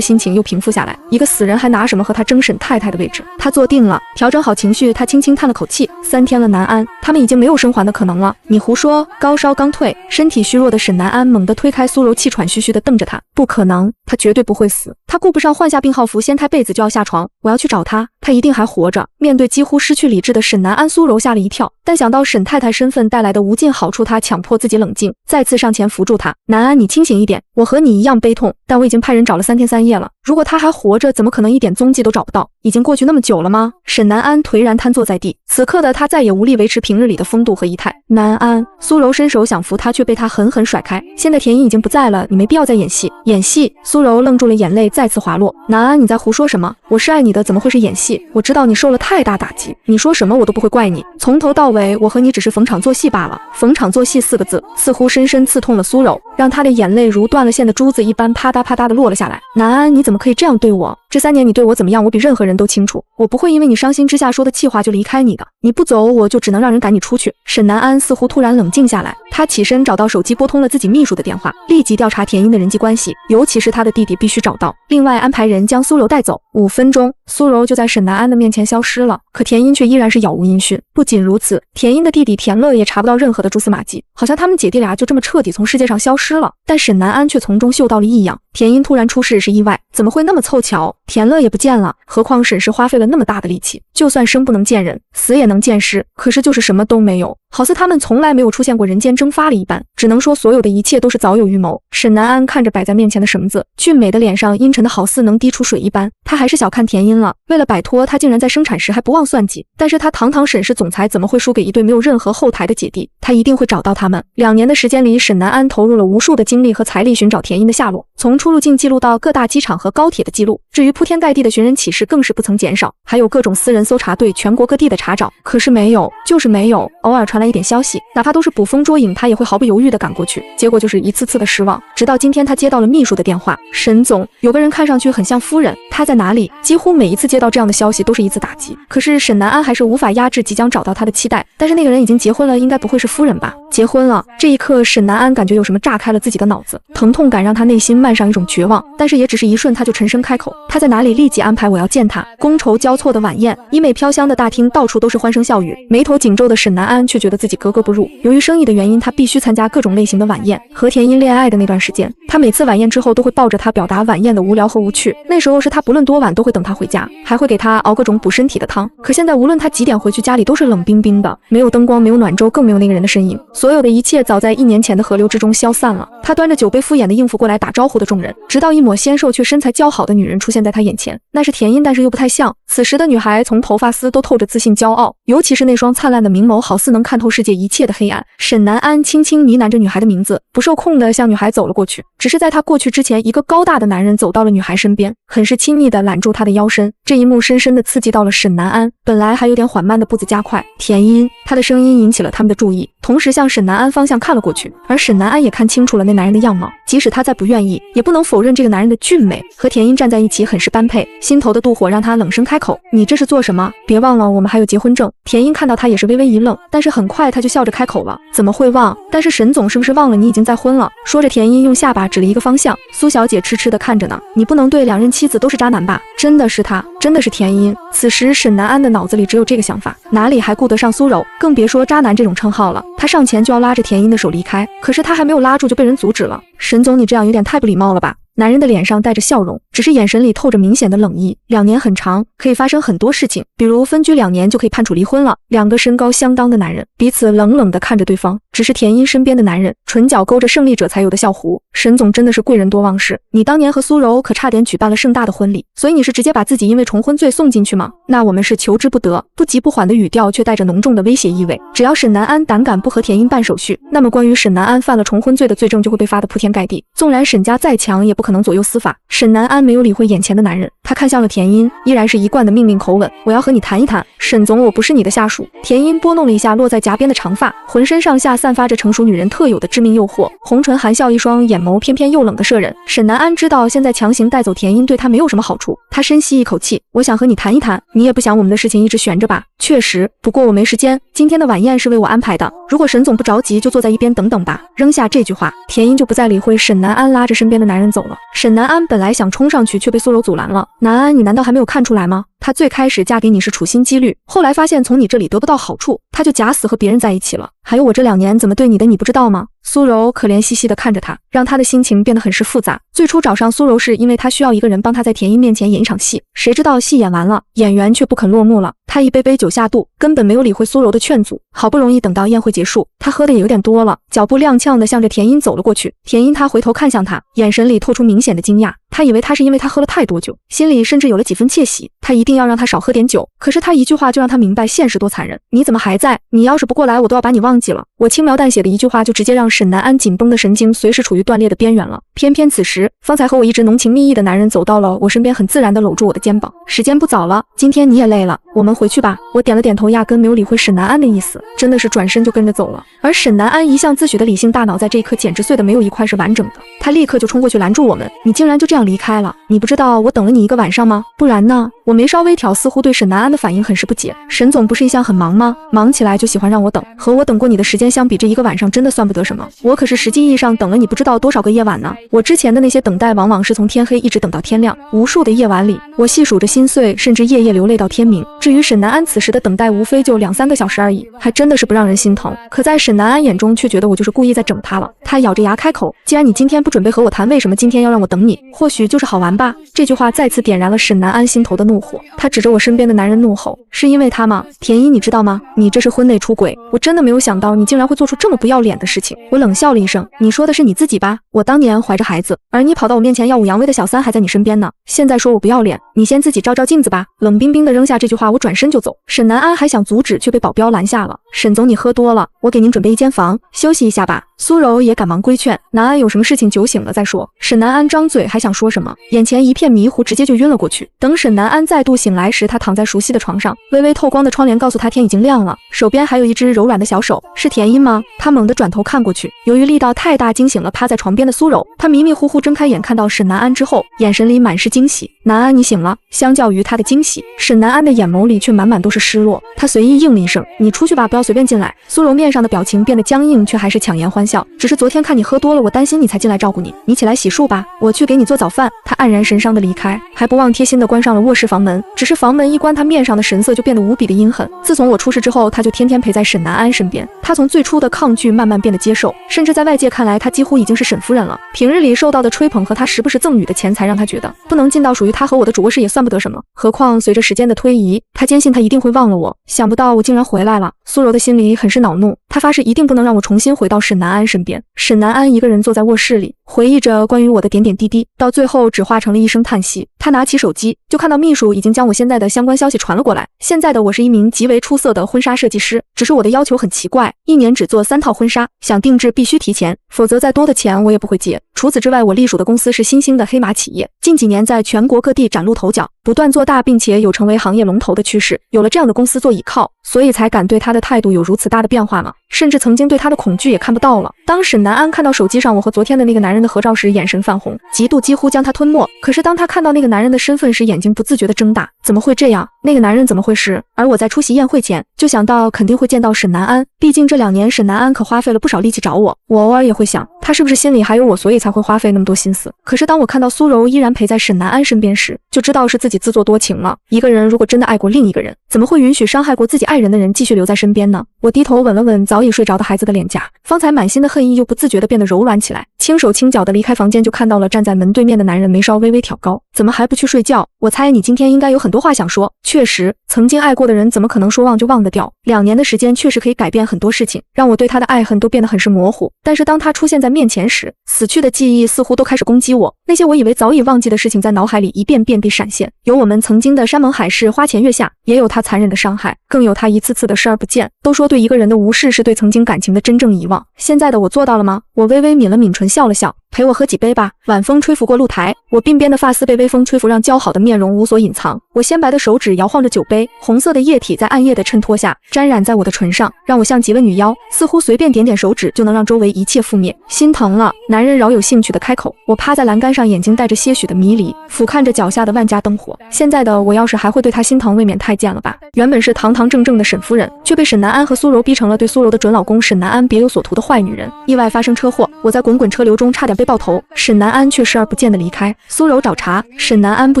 心情又平复下来。一个死人还拿什么和他争沈太太的位置？他坐定了，调整好情绪，他轻轻叹了口气：“3天了，南安，他们已经没有生还的可能了。”你胡说！高烧刚退，身体虚弱的沈南安猛地推开苏柔，气喘吁吁地瞪着他：“不可能，他绝对不会死。”他顾不上换下病号服，掀开被子就要下床。我要去找他，他一定还活着。面对几乎失去理智的沈南安，苏柔吓了一跳，但想到沈太太身份带来的无尽好处，他强迫自己冷静，再次上前扶住他：“南安，你清醒一点，我和你一样悲痛，但我已经派人找了3天3夜了。如果他还活着，怎么可能一点踪迹都找不到？已经过去那么久了吗？”沈南安颓然瘫坐在地，此刻的他再也无力维持平日里的风度和仪态。南安，苏柔伸手想扶他，却被他狠狠甩开。现在田音已经不在了，你没必要再演戏。演戏？苏柔愣住了，眼泪再次滑落。南安，你在胡说什么？我是爱你的，怎么会是演戏？我知道你受了太大打击，你说什么我都不会怪你。从头到尾，我和你只是逢场作戏罢了。逢场作戏4个字，似乎深深刺痛了苏柔，让她的眼泪如断了线的珠子一般啪嗒啪嗒的落了下来。南安，你怎么可以这样对我？这3年你对我怎么样，我比任何人都清楚。我不会因为你伤心之下说的气话就离开你的。你不走，我就只能让人赶你出去。沈南安似乎突然冷静下来，他起身找到手机，拨通了自己秘书的电话，立即调查田音的人际关系，尤其是他的弟弟必须找到。另外安排人将苏柔带走。5分钟，苏柔就在沈南安的面前消失了，可田音却依然是杳无音讯。不仅如此，田音的弟弟田乐也查不到任何的蛛丝马迹，好像他们姐弟俩就这么彻底从世界上消失了。但沈南安却从中嗅到了异样，田音突然出事是意外，怎么会那么凑巧？田乐也不见了，何况沈氏花费了那么大的力气，就算生不能见人，死也能见尸，可是就是什么都没有，好似他们从来没有出现过人间蒸发了一般。只能说所有的一切都是早有预谋。沈南安看着摆在面前的绳子，俊美的脸上阴沉的好似能滴出水一般，他还是小看田音了。为了摆脱他，竟然在生产时还不忘算计。但是他堂堂沈氏总裁怎么会输给一对没有任何后台的姐弟？他一定会找到他们。2年的时间里，沈南安投入了无数的精力和财力寻找田音的下落，从出入境记录到各大机场和高铁的记录，至于铺天盖地的寻人启事更是不曾减少，还有各种私人搜查队全国各地的查找，可是没有，就是没有。偶尔传来一点消息，哪怕都是捕风捉影，他也会毫不犹豫地赶过去，结果就是一次次的失望。直到今天，他接到了秘书的电话：“沈总，有个人看上去很像夫人，他在哪里？”几乎每一次接到这样的消息都是一次打击，可是沈南安还是无法压制即将找到他的期待。但是那个人已经结婚了，应该不会是夫人吧？结婚了。这一刻，沈南安感觉有什么炸开了自己的脑子，疼痛感让他内心漫上一种绝望，但是也只是一瞬，他就沉声开口：“他在哪里？立即安排，我要见他。”觥筹交错的晚宴，衣袂飘香的大厅，到处都是欢声笑语，眉头紧皱的沈南安却觉得自己格格不入。由于生意的原因，他必须参加各种类型的晚宴。和田音恋爱的那段时间，他每次晚宴之后都会抱着他表达晚宴的无聊和无趣，那时候是他不论多晚都会等他回家，还会给他熬各种补身体的汤。可现在无论他几点回去，家里都是冷冰冰的，没有灯光，没有暖粥，更没有那个人的身影。所有的一切早在1年前的河流之中消散了。他端着酒杯敷衍地应付过来打招呼的众人，直到一抹纤瘦却身材姣好的女人出现现在他眼前，那是田音，但是又不太像。此时的女孩从头发丝都透着自信骄傲，尤其是那双灿烂的明眸，好似能看透世界一切的黑暗。沈南安轻轻呢喃着女孩的名字，不受控地向女孩走了过去。只是在他过去之前，一个高大的男人走到了女孩身边，很是亲昵地揽住她的腰身。这一幕深深地刺激到了沈南安，本来还有点缓慢的步子加快。田音，他的声音引起了他们的注意，同时向沈南安方向看了过去。而沈南安也看清楚了那男人的样貌，即使他再不愿意，也不能否认这个男人的俊美，和田音站在一起很是般配。心头的妒火让他冷声开口：“你这是做什么？别忘了我们还有结婚证。”田音看到他也是微微一愣，但是很快他就笑着开口了：“怎么会忘？但是沈总是不是忘了你已经再婚了？”说着，田音用下巴指了一个方向：“苏小姐痴痴地看着呢，你不能对两任妻子都是渣男吧？”真的是他，真的是田音。此时沈南安的脑子里只有这个想法，哪里还顾得上苏柔，更别说渣男这种称号了。他上前就要拉着田音的手离开，可是他还没有拉住就被人阻止了。沈总，你这样有点太不礼貌了吧？男人的脸上带着笑容，只是眼神里透着明显的冷意。2年很长，可以发生很多事情，比如分居2年就可以判处离婚了。2个身高相当的男人彼此冷冷地看着对方，只是田音身边的男人唇角勾着胜利者才有的笑弧。沈总真的是贵人多忘事，你当年和苏柔可差点举办了盛大的婚礼，所以你是直接把自己因为重婚罪送进去吗？那我们是求之不得。不急不缓的语调却带着浓重的威胁意味。只要沈南安胆敢不和田音办手续，那么关于沈南安犯了重婚罪的罪证就会被发得铺天盖地，纵然沈家再强也不可能左右司法。沈南安没有理会眼前的男人，他看向了田音，依然是一贯的命令口吻：“我要和你谈一谈。”沈总，我不是你的下属。田音拨弄了一下落在颊边的长发，浑身上下散发着成熟女人特有的致命诱惑，红唇含笑，一双眼眸偏偏又冷的摄人。沈南安知道现在强行带走田音对他没有什么好处，他深吸一口气：“我想和你谈一谈，你也不想我们的事情一直悬着吧？”“确实，不过我没时间，今天的晚宴是为我安排的，如果沈总不着急，就坐在一边等等吧。”扔下这句话，田音就不再理会沈南安，拉着身边的男人走了。沈南安本来想冲上去，却被苏柔阻拦了。“南安，你难道还没有看出来吗？她最开始嫁给你是处心积虑，后来发现从你这里得不到好处，她就假死和别人在一起了。还有我这2年怎么对你的，你不知道吗？”苏柔可怜兮兮地看着他，让他的心情变得很是复杂。最初找上苏柔是因为他需要一个人帮他在田音面前演一场戏，谁知道戏演完了，演员却不肯落幕了。他一杯杯酒下肚，根本没有理会苏柔的劝阻。好不容易等到宴会结束，他喝的也有点多了，脚步踉跄地向着田音走了过去。田音他回头看向他，眼神里透出明显的惊讶。他以为他是因为他喝了太多酒，心里甚至有了几分窃喜，他一定要让他少喝点酒。可是他一句话就让他明白现实多残忍。你怎么还在？你要是不过来，我都要把你忘记了。我轻描淡写的一句话就直接让沈南安紧绷的神经随时处于断裂的边缘了。偏偏此时，方才和我一直浓情蜜意的男人走到了我身边，很自然地搂住我的肩膀。时间不早了，今天你也累了，我们回去吧。我点了点头，压根没有理会沈南安的意思，真的是转身就跟着走了。而沈南安一向自诩的理性大脑在这一刻简直碎的没有一块是完整的，他立刻就冲过去拦住我们：“你竟然就这样离开了？你不知道我等了你1个晚上吗？不然呢？”我没稍微挑，似乎对沈南安的反应很是不解。沈总不是一向很忙吗？忙起来就喜欢让我等，和我等过你的时间相比，这1个晚上真的算不得什么。我可是实际意义上等了你不知道多少个夜晚呢。我之前的那些等待往往是从天黑一直等到天亮，无数的夜晚里，我细数着心碎，甚至夜夜流泪到天明。至于沈南安此时的等待，无非就2-3个小时而已，还真的是不让人心疼。可在沈南安眼中，却觉得我就是故意在整他了。他咬着牙开口：“既然你今天不准备和我谈，为什么今天要让我等你？或许就是好玩吧。”这句话再次点燃了沈南安心头的怒火，他指着我身边的男人怒吼：“是因为他吗？田一，你知道吗？你这是婚内出轨！我真的没有想到你竟然会做出这么不要脸的事情。”我冷笑了一声：“你说的是你自己吧？我当年怀着孩子，而你跑到我面前耀武扬威的小三还在你身边呢，现在说我不要脸，你先自己照照镜子吧。”冷冰冰的扔下这句话，我转身就走。沈南安还想阻止，却被保镖拦下了。“沈总，你喝多了，我给您准备一间房，休息一下吧。”苏柔也赶忙规劝：“南安有什么事情酒醒了再说。”沈南安张嘴还想说什么，眼前一片迷糊，直接就晕了过去。等沈南安再度醒来时，他躺在熟悉的床上，微微透光的窗帘告诉他天已经亮了，手边还有一只柔软的小手。是田音吗？他猛地转头看过去，由于力道太大，惊醒了趴在床边的苏柔。他迷迷糊糊睁开眼，看到沈南安之后，眼神里满是惊喜。“南安，你醒了。”相较于他的惊喜，沈南安的眼眸里却满满都是失落。他随意应了一声：“你出去吧，不要随便进来。”苏柔面上的表情变得僵硬，却还是强颜欢笑：“只是昨天看你喝多了，我担心你才进来照顾你，你起来洗漱吧，我去给你做早饭。”他黯然神伤的离开，还不忘贴心的关上了卧室房门。只是房门一关，他面上的神色就变得无比的阴狠。自从我出事之后，他就天天陪在沈南安身边。他从最初的抗拒慢慢变得接受，甚至在外界看来，他几乎已经是沈夫人了。平日里受到的吹捧和他时不时赠予的钱财，让他觉得不能进到属于他和我的主卧室也算不得什么。何况随着时间的推移，他坚信他一定会忘了我。想不到我竟然回来了。苏柔的心里很是恼怒，他发誓一定不能让我重新回到沈南安身边。沈南安一个人坐在卧室里，回忆着关于我的点点滴滴，到最后只化成了一声叹息。他拿起手机，就看到秘书已经将我现在的相关消息传了过来。现在的我是一名极为出色的婚纱设计师，只是我的要求很奇怪，一年只做3套婚纱，想定制必须提前，否则再多的钱我也不会接。除此之外，我隶属的公司是新兴的黑马企业，近几年在全国各地崭露头角，不断做大，并且有成为行业龙头的趋势。有了这样的公司做倚靠，所以才敢对他的态度有如此大的变化吗？甚至曾经对他的恐惧也看不到了。当沈南安看到手机上我和昨天的那个男人的合照时，眼神泛红，嫉妒几乎将他吞没。可是当他看到那个男人的身份时，眼睛不自觉地睁大。怎么会这样？那个男人怎么会是？而我在出席宴会前就想到肯定会见到沈南安，毕竟这2年沈南安可花费了不少力气找我。我偶尔也会想，他是不是心里还有我，所以才会花费那么多心思。可是当我看到苏柔依然陪在沈南安身边时，就知道是自己自作多情了。一个人如果真的爱过另一个人，怎么会允许伤害过自己爱人的人继续留在身边呢？我低头吻了吻早已睡着的孩子的脸颊，方才满心的恨意又不自觉地变得柔软起来，轻手轻脚地离开房间，就看到了站在门对面的男人，眉梢微微挑高。怎么还不去睡觉？我猜你今天应该有很多话想说。确实，曾经爱过的人怎么可能说忘就忘得掉？2年的时间确实可以改变很多事情，让我对他的爱恨都变得很是模糊。但是当他出现在面前时，死去的记忆似乎都开始攻击我，那些我以为早已忘记的事情在脑海里一遍遍地闪现，有我们曾经的山盟海誓、花前月下，也有他残忍的伤害，更有他一次次的视而不见。都说对一个人的无视是对曾经感情的真正遗忘，现在的我做到了吗？我微微抿了抿唇，笑了笑。陪我喝几杯吧。晚风吹拂过露台，我鬓边的发丝被微风吹拂，让姣好的面容无所隐藏。我纤白的手指摇晃着酒杯，红色的液体在暗夜的衬托下沾染在我的唇上，让我像极了女妖，似乎随便点点手指就能让周围一切覆灭。心疼了，男人饶有兴趣的开口。我趴在栏杆上，眼睛带着些许的迷离，俯瞰着脚下的万家灯火。现在的我要是还会对他心疼，未免太贱了吧。原本是堂堂正正的沈夫人，却被沈南安和苏柔逼成了对苏柔的准老公沈南安别有所图的坏女人。意外发生车祸，我在滚滚车流中差点被爆头，沈南安却视而不见的离开。苏柔找茬，沈南安不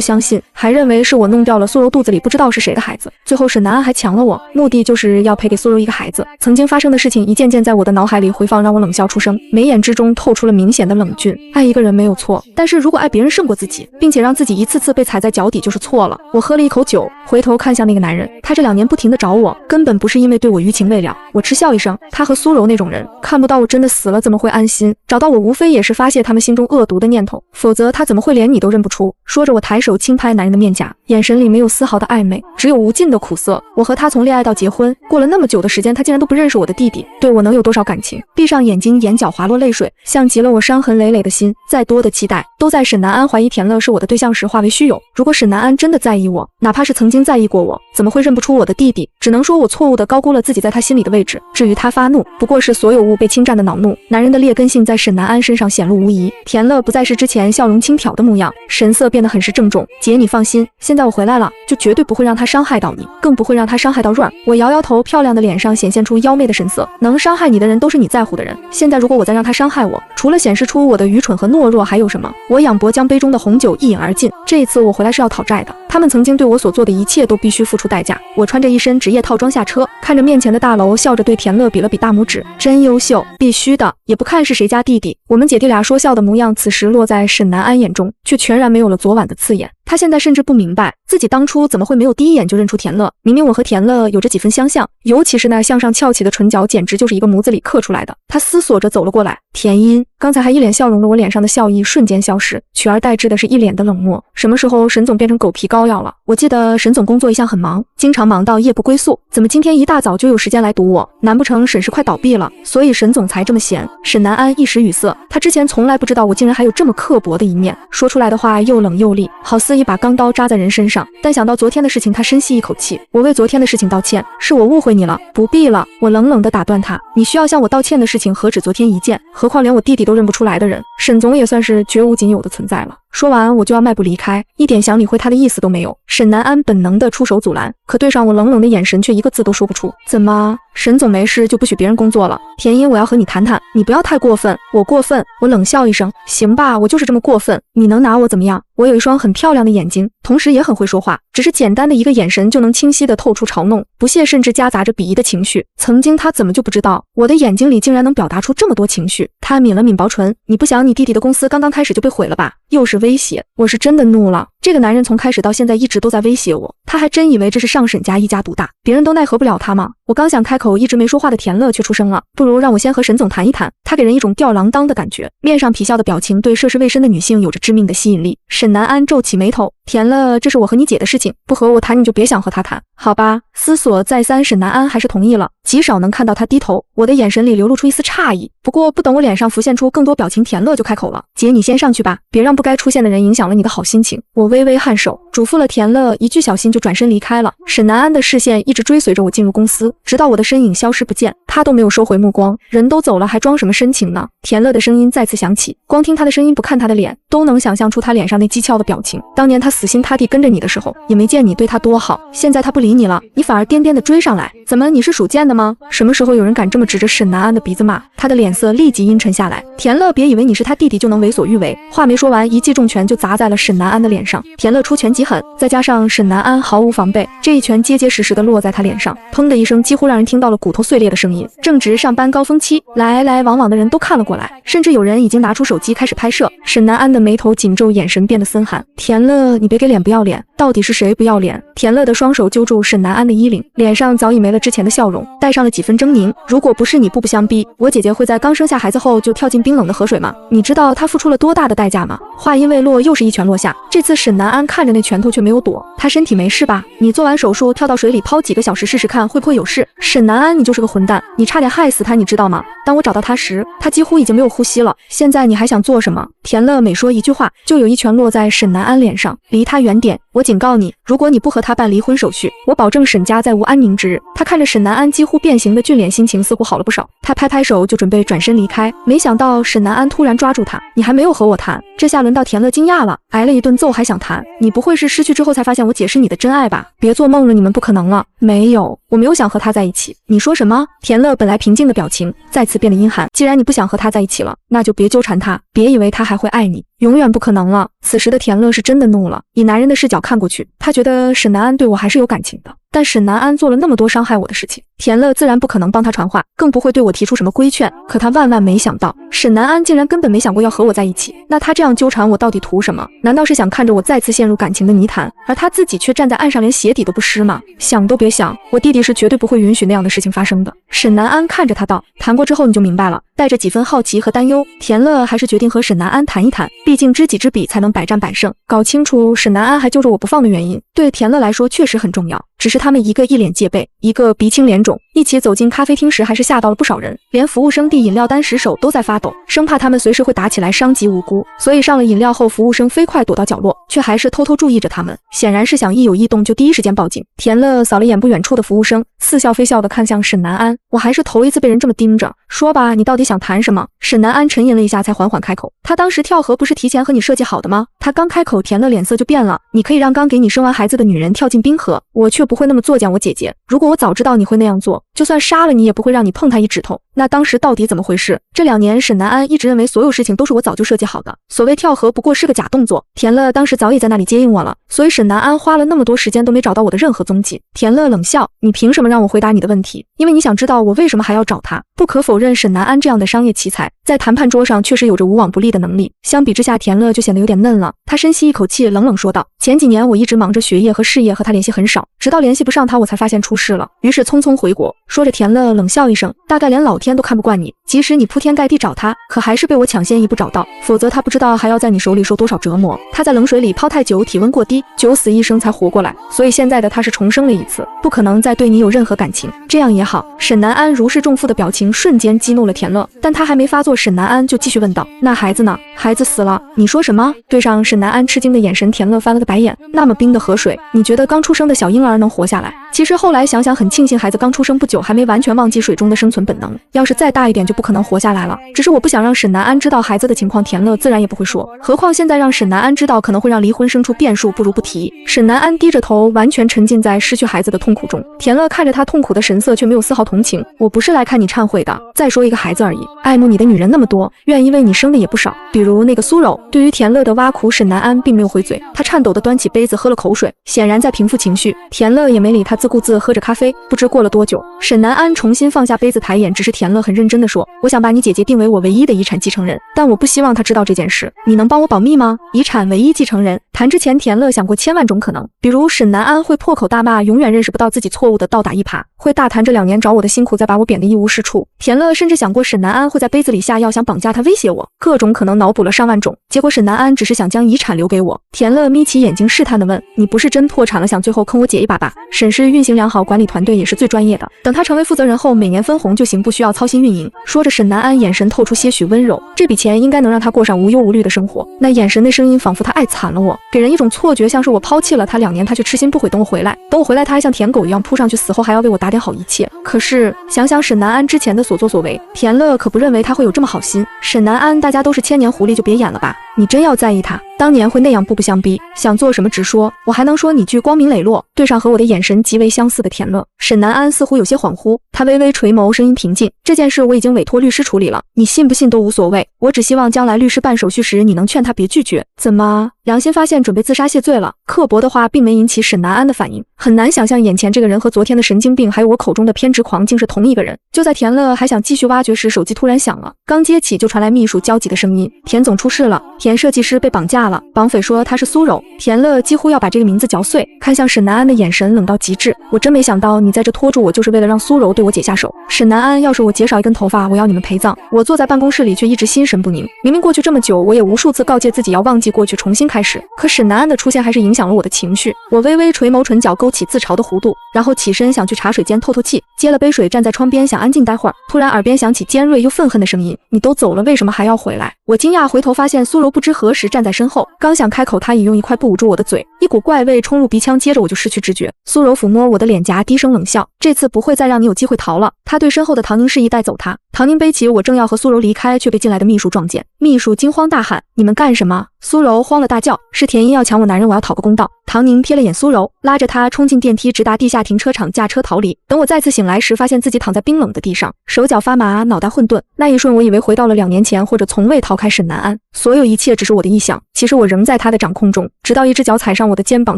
相信，还认为是我弄掉了苏柔肚子里不知道是谁的孩子。最后沈南安还抢了我，目的就是要赔给苏柔一个孩子。曾经发生的事情一件件在我的脑海里回放，让我冷笑出声，眉眼之中透出了明显的冷峻。爱一个人没有错，但是如果爱别人胜过自己，并且让自己一次次被踩在脚底，就是错了。我喝了一口酒，回头看向那个男人，他这2年不停地找我，根本不是因为对我余情未了。我嗤笑一声，他和苏柔那种人，看不到我真的死了怎么会安心？找到我无非也是发泄他们心中恶毒的念头，否则他怎么会连你都认不出？说着，我抬手轻拍男人的面颊，眼神里没有丝毫的暧昧，只有无尽的苦涩。我和他从恋爱到结婚，过了那么久的时间，他竟然都不认识我的弟弟，对我能有多少感情？闭上眼睛，眼角滑落泪水，像极了我伤痕累累的心。再多的期待，都在沈南安怀疑田乐是我的对象时化为虚有。如果沈南安真的在意我，哪怕是曾经在意过我，怎么会认不出我的弟弟？只能说我错误地高估了自己在他心里的位置。至于他发怒，不过是所有物被侵占的恼怒。男人的劣根性在沈南安身上显露无遗。田乐不再是之前笑容轻佻的模样，神色变得很是郑重。姐，你放心，现在我回来了，就绝对不会让他伤害到你，更不会让他伤害到润儿。我摇摇头，漂亮的脸上显现出妖媚的神色。能伤害你的人都是你在乎的人，现在如果我再让他伤害我，除了显示出我的愚蠢和懦弱，还有什么？我仰脖将杯中的红酒一饮而尽。这一次我回来是要讨债的，他们曾经对我所做的一切都必须付出代价。我穿着一身职业套装下车，看着面前的大楼，笑着对田乐比了比大拇指，真优秀，必须的，也不看是谁家弟弟。我们姐弟俩说笑的模样，此时落在沈南安眼中，却全然没有了昨晚的刺眼。他现在甚至不明白自己当初怎么会没有第一眼就认出田乐，明明我和田乐有着几分相像，尤其是那向上翘起的唇角，简直就是一个模子里刻出来的。他思索着走了过来，田音，刚才还一脸笑容的我脸上的笑意瞬间消失，取而代之的是一脸的冷漠。什么时候沈总变成狗皮膏药了？我记得沈总工作一向很忙，经常忙到夜不归宿，怎么今天一大早就有时间来堵我？难不成沈氏快倒闭了，所以沈总才这么闲？沈南安一时语塞，他之前从来不知道我竟然还有这么刻薄的一面，说出来的话又冷又厉，好似一把钢刀扎在人身上。但想到昨天的事情，他深吸一口气，我为昨天的事情道歉，是我误会你了，不必了。我冷冷地打断他，你需要向我道歉的事情何止昨天一件，何况连我弟弟都认不出来的人，沈总也算是绝无仅有的存在了。说完我就要迈步离开，一点想理会他的意思都没有。沈南安本能地出手阻拦，可对上我冷冷的眼神却一个字都说不出。怎么，沈总没事就不许别人工作了？田音，我要和你谈谈，你不要太过分。我过分？我冷笑一声，行吧，我就是这么过分，你能拿我怎么样？我有一双很漂亮的眼睛，同时也很会说话，只是简单的一个眼神就能清晰地透出嘲弄、不屑，甚至夹杂着鄙夷的情绪。曾经他怎么就不知道我的眼睛里竟然能表达出这么多情绪？他抿了抿薄唇，你不想你弟弟的公司刚刚开始就被毁了吧？又是威胁，我是真的怒了。这个男人从开始到现在一直都在威胁我，他还真以为这是上沈家一家独大，别人都奈何不了他吗？我刚想开口，一直没说话的田乐却出声了，不如让我先和沈总谈一谈。他给人一种吊儿郎当的感觉，面上痞笑的表情对涉世未深的女性有着致命的吸引力。沈南安皱起眉头，田乐，这是我和你姐的事情，不和我谈你就别想和他谈，好吧？思索再三，沈南安还是同意了，极少能看到他低头，我的眼神里流露出一丝诧异。不过不等我脸上浮现出更多表情，田乐就开口了，姐你先上去吧，别让不该出现的人影响了你的好心情。我微微颔首，嘱咐了田乐一句小心就转身离开了。沈南安的视线一直追随着我进入公司，直到我的身影消失不见，他都没有收回目光。人都走了还装什么深情呢？田乐的声音再次响起，光听他的声音不看他的脸，都能想象出他脸上那讥诮的表情。当年他死心塌地跟着你的时候，也没见你对他多好，现在他不理你了，你反而颠颠的追上来，怎么你是属贱的吗？什么时候有人敢这么指着沈南安的鼻子骂？他的脸色立即阴沉下来。田乐，别以为你是他弟弟就能为所欲为。话没说完，一记重拳就砸在了沈南安的脸上。田乐出拳极狠，再加上沈南安毫无防备，这一拳结结实实的落在他脸上，砰的一声，几乎让人听到了骨头碎裂的声音。正值上班高峰期，来来往往的人都看了过来，甚至有人已经拿出手机开始拍摄。沈南安的眉头紧皱，眼神变得森寒。田乐，你别给脸不要脸，到底是谁不要脸？田乐的双手揪住沈南安的衣领，脸上早已没了之前的笑容，带上了几分狰狞。如果不是你步步相逼，我姐姐会在刚生下孩子后就跳进冰冷的河水吗？你知道她付出了多大的代价吗？话音未落，又是一拳落下。这次沈南安看着那拳头却没有躲，他身体没事吧？你做完手术跳到水里泡几个小时试试看会不会有事？沈南安，你就是个混蛋，你差点害死他，你知道吗？当我找到他时，他几乎已经没有呼吸了。现在你还想做什么？田乐每说一句话，就有一拳落在沈南安脸上，离他远点！我警告你，如果你不和他办离婚手续，我保证沈家再无安宁之日。他看着沈南安几乎变形的俊脸，心情似乎好了不少。他拍拍手就准备转身离开，没想到沈南安突然抓住他，你还没有和我谈？这下轮到田乐惊讶了，挨了一顿揍还想谈？你不会是失去之后才发现我姐是你的真爱吧？别做梦了，你们不可能了。没有，我没有想和他在一起。你说什么？田乐本来平静的表情再次变得阴寒。既然你不想和他在一起了，那就别纠缠他，别以为他还会爱你，永远不可能了。此时的田乐是真的怒了，以男人的视角看过去，他觉得沈南安对我还是有感情的。但沈南安做了那么多伤害我的事情，田乐自然不可能帮他传话，更不会对我提出什么规劝。可他万万没想到，沈南安竟然根本没想过要和我在一起。那他这样纠缠我到底图什么？难道是想看着我再次陷入感情的泥潭，而他自己却站在岸上连鞋底都不湿吗？想都别想，我弟弟是绝对不会允许那样的事情发生的。沈南安看着他道，谈过之后你就明白了。带着几分好奇和担忧，田乐还是决定和沈南安谈一谈，毕竟知己知彼才能百战百胜。搞清楚沈南安还揪着我不放的原因，对田乐来说确实很重要。只是他们一个一脸戒备，一个鼻青脸肿，一起走进咖啡厅时还是吓到了不少人，连服务生递饮料单时手都在发抖，生怕他们随时会打起来伤及无辜。所以上了饮料后，服务生飞快躲到角落，却还是偷偷注意着他们，显然是想一有异动就第一时间报警。田乐扫了眼不远处的服务生，似笑非笑地看向沈南安，我还是头一次被人这么盯着，说吧，你到底想谈什么？沈南安沉吟了一下才缓缓开口，他当时跳河不是提前和你设计好的吗？他刚开口，田乐脸色就变了，你可以让刚给你生完孩子的女人跳进冰河，我却不会那么作践我姐姐。如果我早知道你会那样做，就算杀了你也不会让你碰她一指头。那当时到底怎么回事？这2年沈南安一直认为所有事情都是我早就设计好的，所谓跳河不过是个假动作。田乐当时早已在那里接应我了，所以沈南安花了那么多时间都没找到我的任何踪迹。田乐冷笑，你凭什么让我回答你的问题？因为你想知道我为什么还要找他。不可否认，沈南安这样的商业奇才在谈判桌上确实有着无往不利的能力，相比之下田乐就显得有点嫩了。他深吸一口气，冷冷说道，前几年我一直忙着学业和事业，和他联系很少，直到联系不上他我才发现出事了，于是匆匆回国。说着田乐冷笑一声，大概连老天都看不惯你，即使你铺天盖地找他，可还是被我抢先一步找到，否则他不知道还要在你手里受多少折磨。他在冷水里泡太久，体温过低，九死一生才活过来，所以现在的他是重生了一次，不可能再对你有任何感情。这样也好。沈南安如释重负的表情瞬间激怒了田乐，但他还没发作，沈南安就继续问道，那孩子呢？孩子死了？你说什么？对上沈南安吃惊的眼神，田乐翻了个白眼，那么冰的河水，你觉得刚出生的小婴儿能活下来？其实后来想想，很庆幸孩子刚出生不久，还没完全忘记水中的生存本能，要是再大一点就不可能活下来了。只是我不想让沈南安知道孩子的情况，田乐自然也不会说，何况现在让沈南安知道可能会让离婚生出变数，不如不提。沈南安低着头，完全沉浸在失去孩子的痛苦中。田乐看着他痛苦的神色，却没有丝毫同情。我不是来看你忏悔的，再说一个孩子而已，爱慕你的女人那么多，愿意为你生的也不少，比如那个苏柔。对于田乐的挖苦，沈南安并没有回嘴，他颤抖地端起杯子喝了口水，显然在平复情绪。田乐也没理他，自顾自喝着咖啡。不知过了多久，沈南安重新放下杯子，抬眼直视田乐，很认真地说，作，我想把你姐姐定为我唯一的遗产继承人，但我不希望她知道这件事，你能帮我保密吗？遗产唯一继承人。谈之前，田乐想过千万种可能，比如沈南安会破口大骂永远认识不到自己错误的倒打一耙，会大谈这2年找我的辛苦，再把我贬得一无是处。田乐甚至想过沈南安会在杯子里下药，想绑架他，威胁我，各种可能脑补了上万种。结果沈南安只是想将遗产留给我。田乐眯起眼睛试探地问：“你不是真破产了，想最后坑我姐一把吧？”沈氏运行良好，管理团队也是最专业的，等他成为负责人后，每年分红就行，不需要操心运营。说着，沈南安眼神透出些许温柔，这笔钱应该能让他过上无忧无虑的生活。那眼神的声音仿佛他爱惨了我，给人一种错觉，像是我抛弃了他2年，他却痴心不悔，等我回来，他还像舔狗一样扑上去，死后还要为我打点好一切。可是想想沈南安之前的所作所为，田乐可不认为他会有这么好心。沈南安，大家都是千年狐狸，就别演了吧，你真要在意他当年会那样步步相逼，想做什么直说，我还能说你句光明磊落。对上和我的眼神极为相似的田乐，沈南安似乎有些恍惚，他微微垂眸，声音平静：“这件事我已经委托律师处理了，你信不信都无所谓，我只希望将来律师办手续时，你能劝他别拒绝。”怎么，良心发现准备自杀谢罪了？刻薄的话并没引起沈南安的反应，很难想象眼前这个人和昨天的神经病还有我口中的偏执狂竟是同一个人。就在田乐还想继续挖掘时，手机突然响了，刚接起就传来秘书焦急的声音：“田总出事了，田设计师被绑架了，绑匪说他是苏柔。”田乐几乎要把这个名字嚼碎，看向沈南安的眼神冷到极致：“我真没想到你在这拖住我，就是为了让苏柔对我姐下手。”沈南安，要是我姐少一根头发，我要你们陪葬。我坐在办公室里却一直心神不宁，明明过去这么久，我也无数次告诫自己要忘记过去，重新开始，可沈南安的出现还是影响了我的情绪。我微微垂眸，唇角勾起自嘲的弧度，然后起身想去茶水间透透气，接了杯水站在窗边想安静待会儿，突然耳边响起尖锐又愤恨的声音：“你都走了，为什么还要回来？”我惊讶回头发现苏柔不知何时站在身后，刚想开口，她已用一块布捂住我的嘴，一股怪味冲入鼻腔，接着我就失去知觉。苏柔抚摸我的脸颊，低声冷笑：“这次不会再让你有机会逃了。”她对身后的唐宁示意带走她。唐宁背起我，正要和苏柔离开，却被进来的秘书撞见。秘书惊慌大喊：“你们干什么？”苏柔慌了大叫：“是田英要抢我男人，我要讨个公道。”唐宁瞥了眼苏柔，拉着她冲进电梯，直达地下停车场驾车逃离。等我再次醒来时，发现自己躺在冰冷的地上，手脚发麻，脑袋混沌。那一瞬，我以为回到了2年前，或者从未逃开沈南安。所有一切只是我的臆想，其实我仍在他的掌控中。直到一只脚踩上我的肩膀，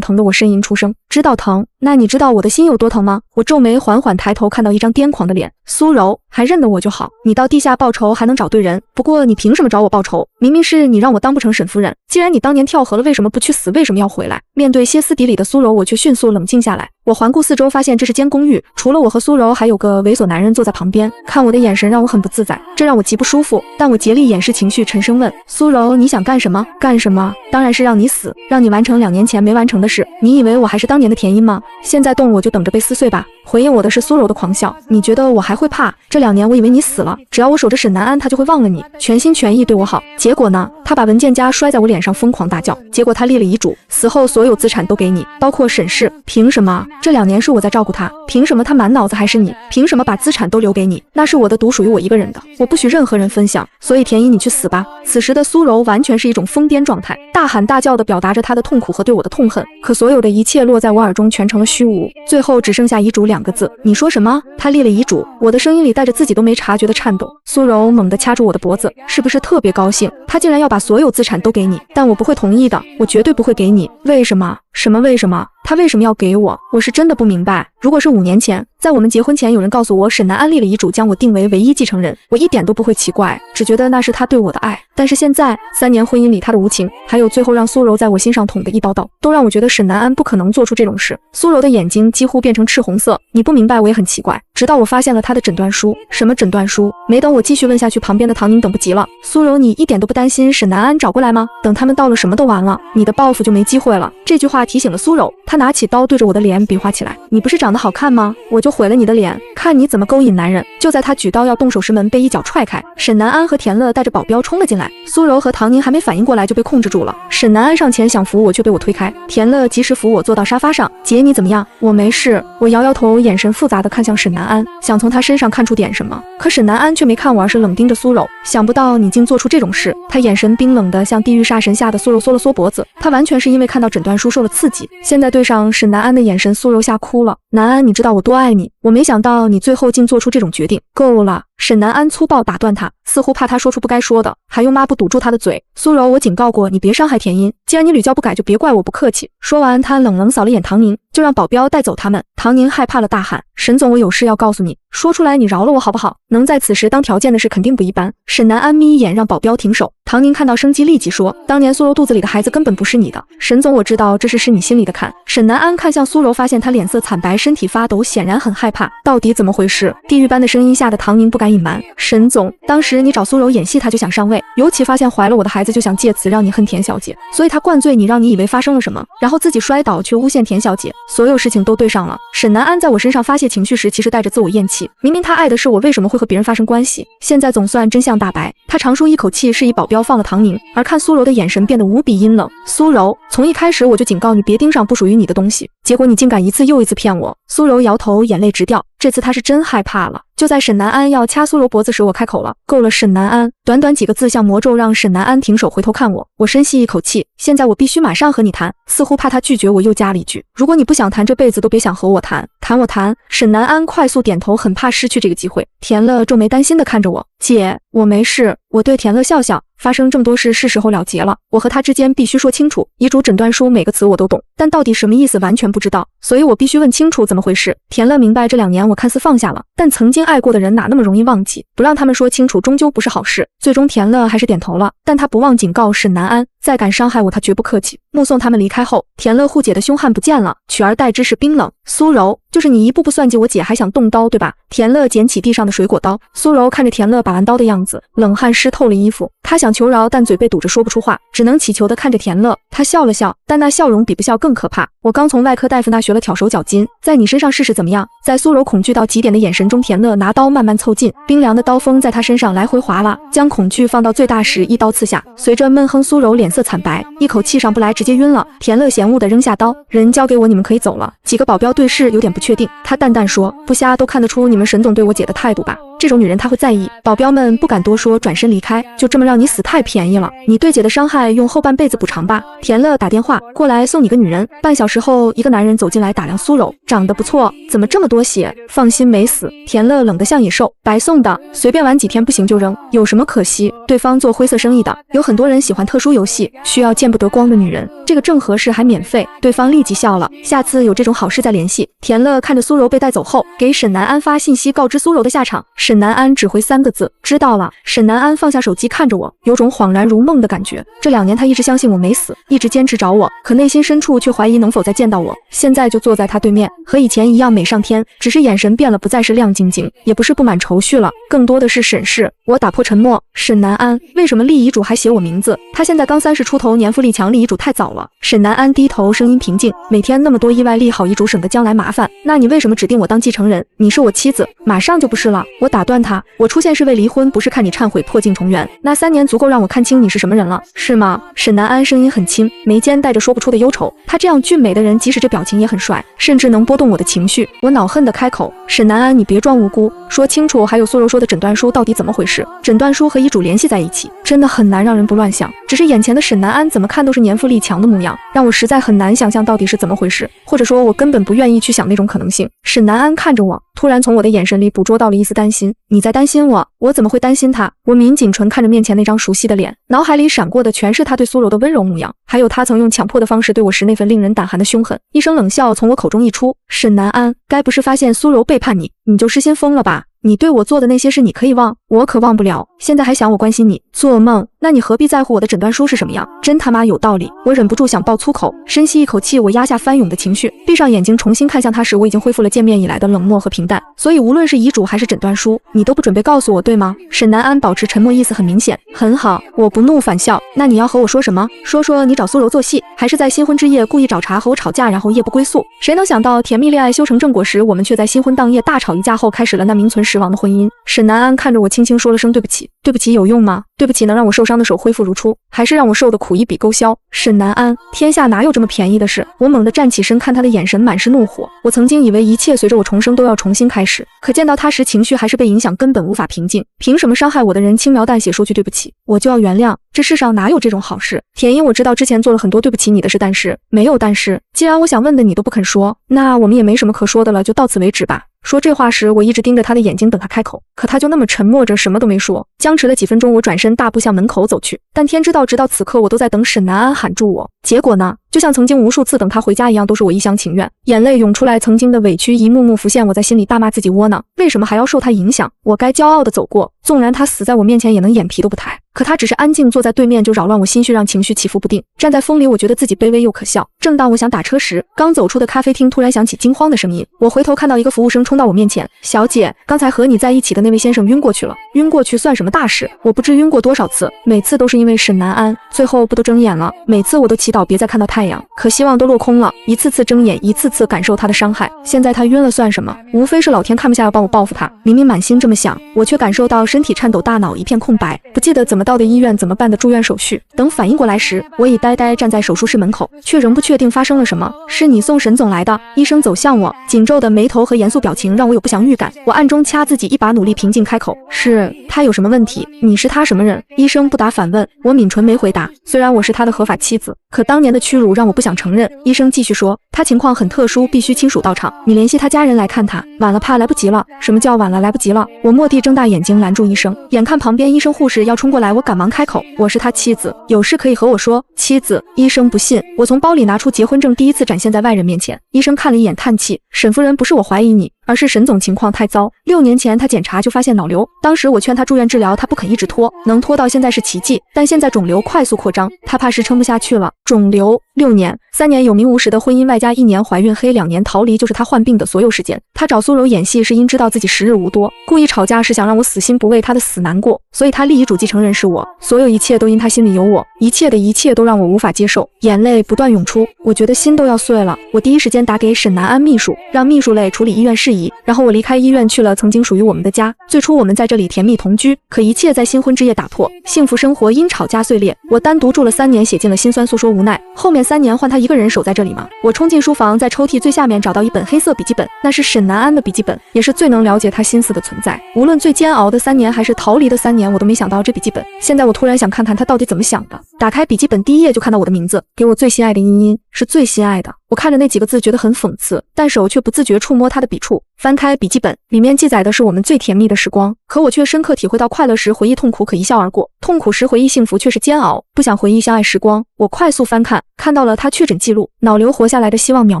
疼得我呻吟出声。知道疼？那你知道我的心有多疼吗？我皱眉，缓缓抬头，看到一张癫狂的脸。苏柔，还认得我就好。你到地下报仇还能找对人，不过你凭什么找我报仇？明明是你让我当不成沈夫人。既然你当年跳河了，为什么不去死？为什么要回来？面对歇斯底里的苏柔，我却迅速冷静下来。我环顾四周，发现这是间公寓，除了我和苏柔，还有个猥琐男人坐在旁边，看我的眼神让我很不自在，这让我极不舒服。但我竭力掩饰情绪，沉声问：“苏柔，你想干什么？”“干什么？当然是让你死，让你完成2年前没完成的事。你以为我还是当年的田英吗？现在动我就等着被撕碎吧。”回应我的是苏柔的狂笑：“你觉得我还会怕？这2年我以为你死了，只要我守着沈南安，他就会忘了你，全心全意对我好。结果呢？”他把文件夹摔在我脸上，疯狂大叫：“结果他立了遗嘱，死后所有资产都给你，包括沈氏。凭什么？这2年是我在照顾他，凭什么他满脑子还是你？凭什么把资产都留给你？那是我的，独属于我一个人的，我不许任何人分享。所以田英，你去死吧！”此时的苏柔完全是一种疯癫状态，大喊大叫地表达着她的痛苦和对我的痛恨。可所有的一切落在我耳中全成了虚无，最后只剩下遗嘱2个字。你说什么？他立了遗嘱？我的声音里带着自己都没察觉的颤抖。苏柔猛地掐住我的脖子，是不是特别高兴？他竟然要把所有资产都给你，但我不会同意的，我绝对不会给你。为什么？什么为什么？他为什么要给我？我是真的不明白。如果是5年前，在我们结婚前，有人告诉我沈南安立了遗嘱，将我定为唯一继承人，我一点都不会奇怪，只觉得那是他对我的爱。但是现在，3年婚姻里他的无情，还有最后让苏柔在我心上捅的一刀刀，都让我觉得沈南安不可能做出这种事。苏柔的眼睛几乎变成赤红色，你不明白，我也很奇怪。直到我发现了他的诊断书。什么诊断书？没等我继续问下去，旁边的唐宁等不及了。苏柔，你一点都不担心沈南安找过来吗？等他们到了，什么都完了，你的报复就没机会了。这句话提醒了苏柔，她拿起刀对着我的脸比划起来。你不是长得好看吗？我就毁了你的脸，看你怎么勾引男人。就在她举刀要动手时，门被一脚踹开，沈南安和田乐带着保镖冲了进来。苏柔和唐宁还没反应过来就被控制住了。沈南安上前想扶我，却被我推开。田乐及时扶我坐到沙发上。姐，你怎么样？我没事。我摇摇头，眼神复杂的看向沈南安，想从他身上看出点什么。可沈南安却没看我，而是冷盯着苏柔。想不到你竟做出这种事。他眼神冰冷的像地狱煞神下的苏柔缩了缩脖子。他完全是因为看到诊断书受了刺激。现在对上沈南安的眼神，苏柔吓哭了。南安，你知道我多爱你，我没想到你最后竟做出这种决定。够了！沈南安粗暴打断他，似乎怕他说出不该说的，还用抹布堵住他的嘴。苏柔，我警告过你别伤害田英，既然你屡教不改，就别怪我不客气。说完，他冷冷扫了眼唐宁，就让保镖带走他们。唐宁害怕了，大喊：沈总，我有事要告诉你。说出来你饶了我好不好？能在此时当条件的事肯定不一般。沈南安眯一眼让保镖停手。唐宁看到生机立即说，当年苏柔肚子里的孩子根本不是你的。沈总，我知道这是你心里的坎。沈南安看向苏柔，发现她脸色惨白，身体发抖，显然很害怕。到底怎么回事？地狱般的声音吓得唐宁不敢隐瞒。沈总，当时你找苏柔演戏，她就想上位，尤其发现怀了我的孩子，就想借此让你恨田小姐，所以她灌醉你，让你以为发生了什么，然后自己摔倒却诬陷田小姐，所有事情都对上了。沈南安在我身上发泄情绪时，其实带着自我厌弃，明明他爱的是我，为什么会和别人发生关系？现在总算真相大白。他长舒一口气，示意保镖放了唐宁，而看苏柔的眼神变得无比阴冷。苏柔，从一开始我就警告你别盯上不属于你的东西，结果你竟敢一次又一次骗我。苏柔摇头，眼泪直掉，这次他是真害怕了。就在沈南安要掐苏柔脖子时，我开口了，够了，沈南安。短短几个字像魔咒，让沈南安停手回头看我。我深吸一口气，现在我必须马上和你谈。似乎怕他拒绝我，又加了一句，如果你不想谈，这辈子都别想和我谈。谈我谈。沈南安快速点头，很怕失去这个机会。田乐皱眉担心地看着我，姐，我没事。我对田乐笑笑，发生这么多事是时候了结了，我和他之间必须说清楚。遗嘱诊断书每个词我都懂，但到底什么意思完全不知道，所以我必须问清楚怎么回事。田乐明白，这2年我看似放下了，但曾经爱过的人哪那么容易忘记？不让他们说清楚终究不是好事。最终田乐还是点头了，但他不忘警告沈南安，再敢伤害我他绝不客气。目送他们离开后，田乐护姐的凶悍不见了，取而代之是冰冷。苏柔，就是你一步步算计我姐，还想动刀对吧？田乐捡起地上的水果刀。苏柔看着田乐把完刀的样子，冷汗湿透了衣服。她想求饶，但嘴被堵着说不出话，只能祈求地看着田乐。她笑了笑，但那笑容比不笑更可怕。我刚从外科大夫那学了挑手脚筋，在你身上试试怎么样？在苏柔恐惧到极点的眼神中，田乐拿刀慢慢凑近，冰凉的刀锋在她身上来回划拉，将恐惧放到最大时一刀刺下。随着闷哼，苏柔脸色惨白，一口气上不来，直接晕了。田乐嫌恶地扔下刀，人交给我，你们可以走了。几个保镖对视，有点不确定。他淡淡说，不瞎都看得出你们沈总对我姐的态度吧，这种女人她会在意。保镖们不敢多说，转身离开。就这么让你死太便宜了，你对姐的伤害用后半辈子补偿吧。田乐打电话过来送你个女人。半小时后，一个男人走进来打量苏柔，长得不错，怎么这么多血？放心没死。田乐冷得像野兽，白送的，随便玩几天不行就扔，有什么可惜？对方做灰色生意的，有很多人喜欢特殊游戏，需要见不得光的女人，这个正合适，还免费。对方立即笑了，下次有这种好事再联系。田乐看着苏柔被带走后，给沈南安发信息告知苏柔的下场。沈南安只回3个字，知道了。沈南安放下手机看着我，有种恍然如梦的感觉。这2年他一直相信我没死，一直坚持找我，可内心深处却怀疑能否再见到我。现在就坐在他对面，和以前一样美上天，只是眼神变了，不再是亮晶晶，也不是布满愁绪了，更多的是审视。我打破沉默，沈南安，为什么立遗嘱还写我名字？他现在刚30出头，年富力强，立遗嘱太早了。沈南安低头，声音平静，每天那么多意外，立好遗嘱省得将来麻烦。那你为什么指定我当继承人？你是我妻子，马上就不是了。我打断他，我出现是为离婚，不是看你忏悔破镜重圆。那3年足够让我看清你是什么人了，是吗？沈南安声音很轻，眉间带着说不出的忧愁。他这样俊美的人，即使这表情也很帅，甚至能波动我的情绪。我恼恨地开口，沈南安，你别装无辜，说清楚，还有苏柔说的诊断书到底怎么回事？诊断书和遗嘱联系在一起，真的很难让人不乱想。只是眼前的沈南安怎么看都是年富力强的模样，让我实在很难想象到底是怎么回事，或者说我根本不愿意去想那种可能性。沈南安看着我，突然从我的眼神里捕捉到了一丝担心。你在担心我？我怎么会担心他？我抿紧唇看着面前那张熟悉的脸，脑海里闪过的全是他对苏柔的温柔模样，还有他曾用强迫的方式对我时那份令人胆寒的凶狠。一声冷笑从我口中溢出，沈南安，该不是发现苏柔背叛你，你就失心疯了吧？你对我做的那些事你可以忘，我可忘不了。现在还想我关心你？做梦！那你何必在乎我的诊断书是什么样？真他妈有道理！我忍不住想爆粗口，深吸一口气，我压下翻涌的情绪，闭上眼睛重新看向他时，我已经恢复了见面以来的冷漠和平淡。所以无论是遗嘱还是诊断书，你都不准备告诉我，对吗？沈南安保持沉默，意思很明显。很好，我不怒反笑。那你要和我说什么？说你找苏柔做戏，还是在新婚之夜故意找茬和我吵架，然后夜不归宿？谁能想到甜蜜恋爱修成正果时，我们却在新婚当夜大吵一架后，开始了那名存实亡的婚姻。沈南安看着我，轻轻说了声对不起。对不起有用吗？对不起能让我受伤的手恢复如初，还是让我受的苦一笔勾销？沈南安，天下哪有这么便宜的事？我猛地站起身，看他的眼神满是怒火。我曾经以为一切随着我重生都要重新开始，可见到他时情绪还是被影响，根本无法平静。凭什么伤害我的人轻描淡写说句对不起，我就要原谅？这世上哪有这种好事？田英，我知道之前做了很多对不起你的事，但是没有但是。既然我想问的你都不肯说，那我们也没什么可说的了，就到此为止吧。说这话时，我一直盯着他的眼睛等他开口，可他就那么沉默着，什么都没说。僵持了几分钟，我转身大步向门口走去。但天知道，直到此刻，我都在等沈南安喊住我。结果呢，就像曾经无数次等他回家一样，都是我一厢情愿。眼泪涌出来，曾经的委屈一幕幕浮现，我在心里大骂自己窝囊，为什么还要受他影响？我该骄傲的走过，纵然他死在我面前也能眼皮都不抬。可他只是安静坐在对面，就扰乱我心绪，让情绪起伏不定。站在风里，我觉得自己卑微又可笑。正当我想打车时，刚走出的咖啡厅突然响起惊慌的声音。我回头看到一个服务生冲到我面前：“小姐，刚才和你在一起的那位先生晕过去了。”晕过去算什么大事？我不知晕过多少次，每次都是因为沈南安，最后不都睁眼了？每次我都祈祷别再看到太阳，可希望都落空了。一次次睁眼，一次次感受他的伤害。现在他晕了算什么？无非是老天看不下要帮我报复他。明明满心这么想，我却感受到身体颤抖，大脑一片空白，不记得怎么到的医院，怎么办的住院手续。等反应过来时，我已呆呆站在手术室门口，却仍不确定发生了什么。是你送沈总来的？医生走向我，紧皱的眉头和严肃表情让我有不祥预感。我暗中掐自己一把，努力平静开口：“是他有什么问题？你是他什么人？”医生不答反问，我抿唇没回答。虽然我是他的合法妻子，可当年的屈辱让我不想承认。医生继续说：“他情况很特殊，必须亲属到场，你联系他家人来看他。晚了怕来不及了。”什么叫晚了来不及了？我蓦地睁大眼睛拦住医生，眼看旁边医生护士要冲过来，我赶忙开口：“我是他妻子，有事可以和我说。”妻子？医生不信。我从包里拿出结婚证，第一次展现在外人面前。医生看了一眼，叹气：“沈夫人，不是我怀疑你，而是沈总情况太糟。6年前他检查就发现脑瘤，当时我劝他住院治疗，他不肯，一直拖，能拖到现在是奇迹。但现在肿瘤快速扩张，他怕是撑不下去了。肿瘤6年，3年有名无实的婚姻，外加1年怀孕，黑2年逃离，就是他患病的所有时间。他找苏柔演戏是因知道自己时日无多，故意吵架是想让我死心，不为他的死难过，所以他立遗嘱继承人是我，所有一切都因他心里有我，一切的一切都让我无法接受。眼泪不断涌出，我觉得心都要碎了。我第一时间打给沈南安秘书，让秘书类处理医院事宜，然后我离开医院去了曾经属于我们的家。最初我们在这里甜蜜同居，可一切在新婚之夜打破，幸福生活因吵架碎裂。我单独住了3年，写尽了心酸，诉说无奈。后面3年换他一个人守在这里吗？我冲进书房，在抽屉最下面找到一本黑色笔记本，那是沈南安的笔记本，也是最能了解他心思的存在。无论最煎熬的3年还是逃离的3年，我都没想到这笔记本。现在我突然想看看他到底怎么想的。打开笔记本第1页就看到我的名字，给我最心爱的茵茵，是最心爱的。我看着那几个字觉得很讽刺，但手却不自觉触摸他的笔触。翻开笔记本，里面记载的是我们最甜蜜的时光，可我却深刻体会到快乐时回忆痛苦可一笑而过，痛苦时回忆幸福却是煎熬。不想回忆相爱时光，我快速翻看，看到了他确诊记录，脑瘤活下来的希望渺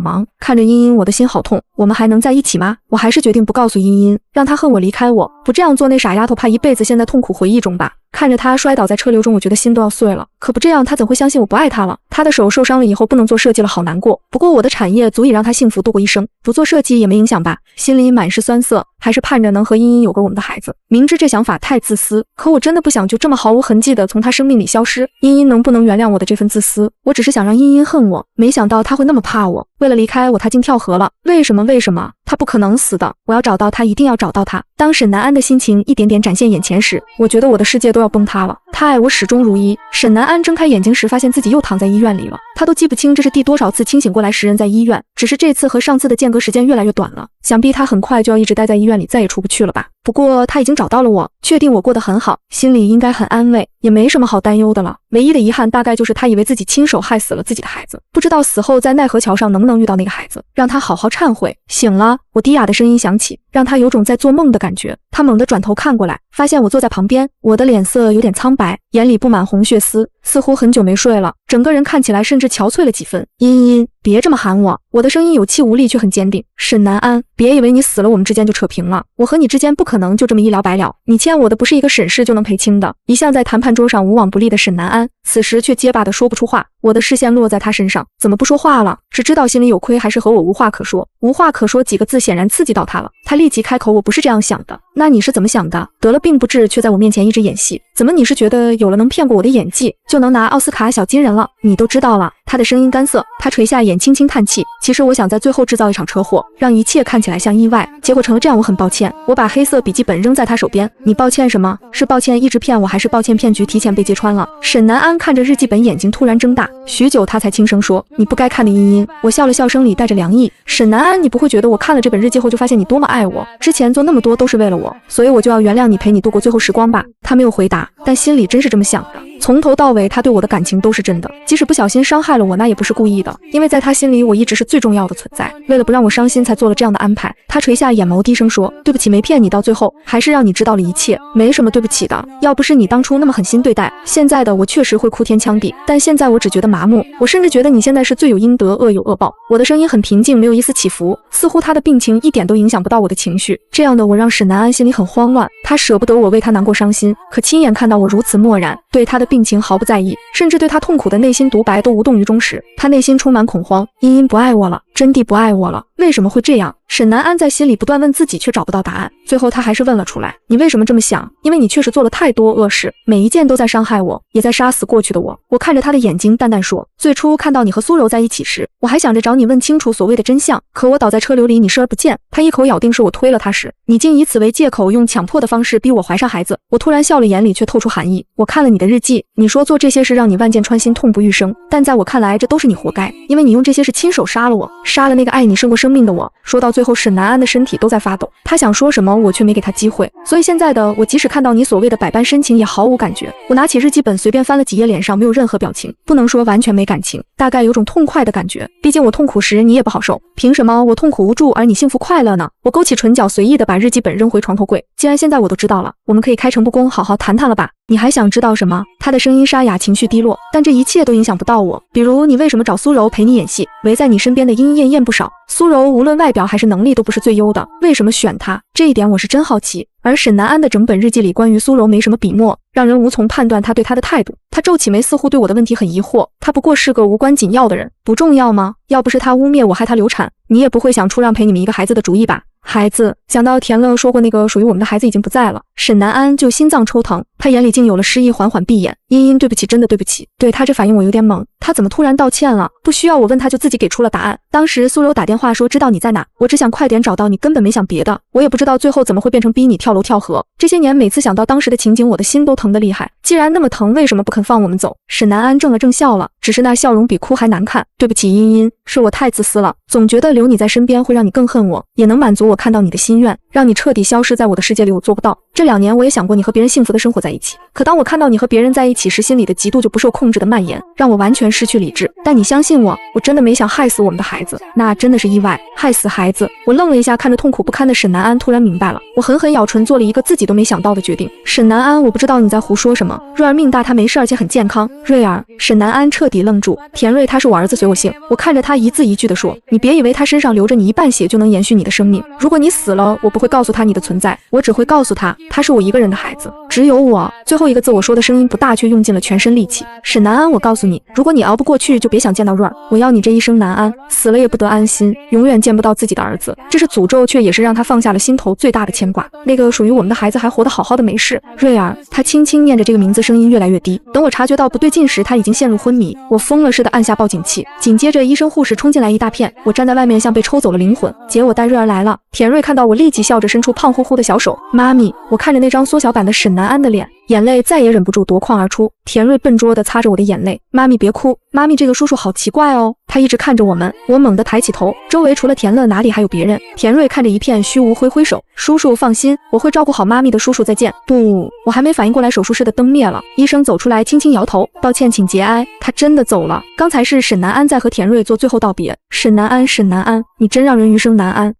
茫。看着茵茵，我的心好痛。我们还能在一起吗？我还是决定不告诉茵茵，让她恨我离开我。不这样做，那傻丫头怕一辈子陷在痛苦回忆中吧。看着他摔倒在车流中，我觉得心都要碎了。可不这样，他怎会相信我不爱他了？他的手受伤了以后不能做设计了，好难过。不过我的产业足以让他幸福度过一生，不做设计也没影响吧。心里满是酸涩，还是盼着能和茵茵有个我们的孩子。明知这想法太自私，可我真的不想就这么毫无痕迹的从他生命里消失。茵茵能不能原谅我的这份自私？我只是想让茵茵恨我，没想到他会那么怕我。为了离开我，他竟跳河了。为什么？为什么？他不可能死的。我要找到他，一定要找到他。当沈南安的心情一点点展现眼前时，我觉得我的世界都要崩塌了。他爱我始终如一。沈南安睁开眼睛时，发现自己又躺在医院里了。他都记不清这是第多少次清醒过来时人在医院，只是这次和上次的间隔时间越来越短了。想必他很快就要一直待在医院里，再也出不去了吧。不过他已经找到了我，确定我过得很好，心里应该很安慰，也没什么好担忧的了。唯一的遗憾大概就是他以为自己亲手害死了自己的孩子，不知道死后在奈何桥上能不能遇到那个孩子，让他好好忏悔。醒了，我低哑的声音响起，让他有种在做梦的感觉。他猛地转头看过来，发现我坐在旁边，我的脸色有点苍白，眼里布满红血丝，似乎很久没睡了，整个人看起来甚至憔悴了几分。茵茵，别这么喊我。我的声音有气无力却很坚定。沈南安，别以为你死了我们之间就扯平了，我和你之间不可能就这么一了百了。你欠我的不是一个沈氏就能赔清的。一向在谈判桌上无往不利的沈南安，此时却结巴的说不出话。我的视线落在他身上，怎么不说话了？是知道心里有亏，还是和我无话可说？无话可说几个字显然刺激到他了，他立即开口，我不是这样想的。那你是怎么想的？得了病不治，却在我面前一直演戏，怎么你是觉得有了能骗过我的演技，就能拿奥斯卡小金人了？你都知道了。他的声音干涩，他垂下眼轻轻叹气。其实我想在最后制造一场车祸，让一切看起来像意外，结果成了这样，我很抱歉。我把黑色笔记本扔在他手边，你抱歉什么？是抱歉一直骗我，还是抱歉骗局提前被揭穿了？沈南安看着日记本，眼睛突然睁大，许久他才轻声说，你不该看的茵茵。我笑了笑，声里带着凉意。沈南安，你不会觉得我看了这本日记后就发现你多么爱我，之前做那么多都是为了我，所以我就要原谅你，陪你度过最后时光吧？他没有回答，但心里真是这么想的。从头到尾他对我的感情都是真的，即使不小心伤害了我，那也不是故意的，因为在他心里我一直是最重要的存在。为了不让我伤心才做了这样的安排。他垂下眼眸低声说，对不起，没骗你，到最后还是让你知道了一切，没什么对不起的，要不是你当初那么狠心对待，现在的我确实会哭天抢地，但现在我只觉得麻木，我甚至觉得你现在是罪有应得，恶有恶报。我的声音很平静，没有一丝起伏，似乎他的病情一点都影响不到我的情绪。这样的我让沈南安心里很慌乱，他舍不得我为他难过伤心，可亲眼看到我如此漠然，对他的病情毫不在意，甚至对他痛苦的内心独白都无动于衷时，他内心充满恐慌。茵茵不爱我了，真的不爱我了，为什么会这样？沈南安在心里不断问自己，却找不到答案。最后他还是问了出来，你为什么这么想？因为你确实做了太多恶事，每一件都在伤害我，也在杀死过去的我。我看着他的眼睛淡淡说，最初看到你和苏柔在一起时，我还想着找你问清楚所谓的真相，可我倒在车流里，你视而不见。他一口咬定是我推了他时，你竟以此为借口，用强迫的方式逼我怀上孩子。我突然笑了，眼里却透出寒意。我看了你的日记，你说做这些事让你万箭穿心，痛不欲生，但在我看来这都是你活该，因为你用这些事亲手杀了我，杀了那个爱你胜过生命的我。说到最后，沈南安的身体都在发抖，他想说什么我却没给他机会，所以现在的我即使看到你所谓的百般深情也毫无感觉。我拿起日记本随便翻了几页，脸上没有任何表情，不能说完全没感情，大概有种痛快的感觉，毕竟我痛苦时你也不好受，凭什么我痛苦无助而你幸福快乐呢？我勾起唇角，随意的把日记本扔回床头柜。既然现在我都知道了，我们可以开诚布公好好谈谈了吧？你还想知道什么？他的声音沙哑，情绪低落，但这一切都影响不到我。比如你为什么找苏柔陪你演戏？围在你身边的莺莺燕燕不少，苏柔无论外表还是能力都不是最优的，为什么选她？这一点我是真好奇。而沈南安的整本日记里关于苏柔没什么笔墨，让人无从判断他对她的态度。他皱起眉，似乎对我的问题很疑惑。他不过是个无关紧要的人，不重要吗？要不是他污蔑我害他流产，你也不会想出让陪你们一个孩子的主意吧？孩子，想到田乐说过那个属于我们的孩子已经不在了，沈南安就心脏抽疼，他眼里竟有了失意，缓缓闭眼。茵茵，对不起，真的对不起。对他这反应我有点懵，他怎么突然道歉了？不需要我问他就自己给出了答案。当时苏柔打电话说知道你在哪，我只想快点找到你，根本没想别的。我也不知道最后怎么会变成逼你跳楼跳河。这些年每次想到当时的情景，我的心都疼得厉害。既然那么疼，为什么不肯放我们走？沈南安怔了怔笑了，只是那笑容比哭还难看。对不起茵茵，是我太自私了，总觉得留你在身边会让你更恨我，也能满足我看到你的心愿，让你彻底消失在我的世界里，我做不到。这2年我也想过你和别人幸福的生活在一起，可当我看到你和别人在一起时，心里的嫉妒就不受控制的蔓延，让我完全失去理智。但你相信我，我真的没想害死我们的孩子，那真的是意外。害死孩子？我愣了一下，看着痛苦不堪的沈南安，突然明白了。我狠狠咬唇，做了一个自己都没想到的决定。沈南安，我不知道你在胡说什么。瑞儿命大，他没事，而且很健康。瑞儿，沈南安彻底愣住。田瑞他是我儿子，随我姓。我看着他一字一句地说，你别以为他身上流着你一半血就能延续你的生命，如果你死了，我不会告诉他你的存在，我只会告诉他他是我一个人的孩子，只有我。最后一个字我说的声音不大，却用尽了全身力气。沈南安，我告诉你，如果你熬不过去，就别想见到瑞儿。我要你这一生难安，死了也不得安心，永远见不到自己的儿子。这是诅咒，却也是让他放下了心头最大的牵挂。那个属于我们的孩子还活得好好的，没事。瑞儿，他轻轻念着这个名字，声音越来越低。等我察觉到不对劲时，他已经陷入昏迷。我疯了似的按下报警器，紧接着医生护士冲进来一大片，我站在外面像被抽走了灵魂。姐，我带瑞儿来了。田瑞看到我，立即笑着伸出胖乎乎的小手。妈咪，我看着那张缩小版的沈南安的脸，眼泪再也忍不住夺眶而出。田瑞笨拙地擦着我的眼泪，妈咪别哭，妈咪这个叔叔好奇怪哦，他一直看着我们。我猛地抬起头，周围除了田乐哪里还有别人？田瑞看着一片虚无，挥挥手，叔叔放心，我会照顾好妈咪的，叔叔再见。不，我还没反应过来，手术室的灯灭了，医生走出来轻轻摇头，抱歉请节哀。他真的走了，刚才是沈南安在和田瑞做最后道别。沈南安，沈南安，你真让人余生难安。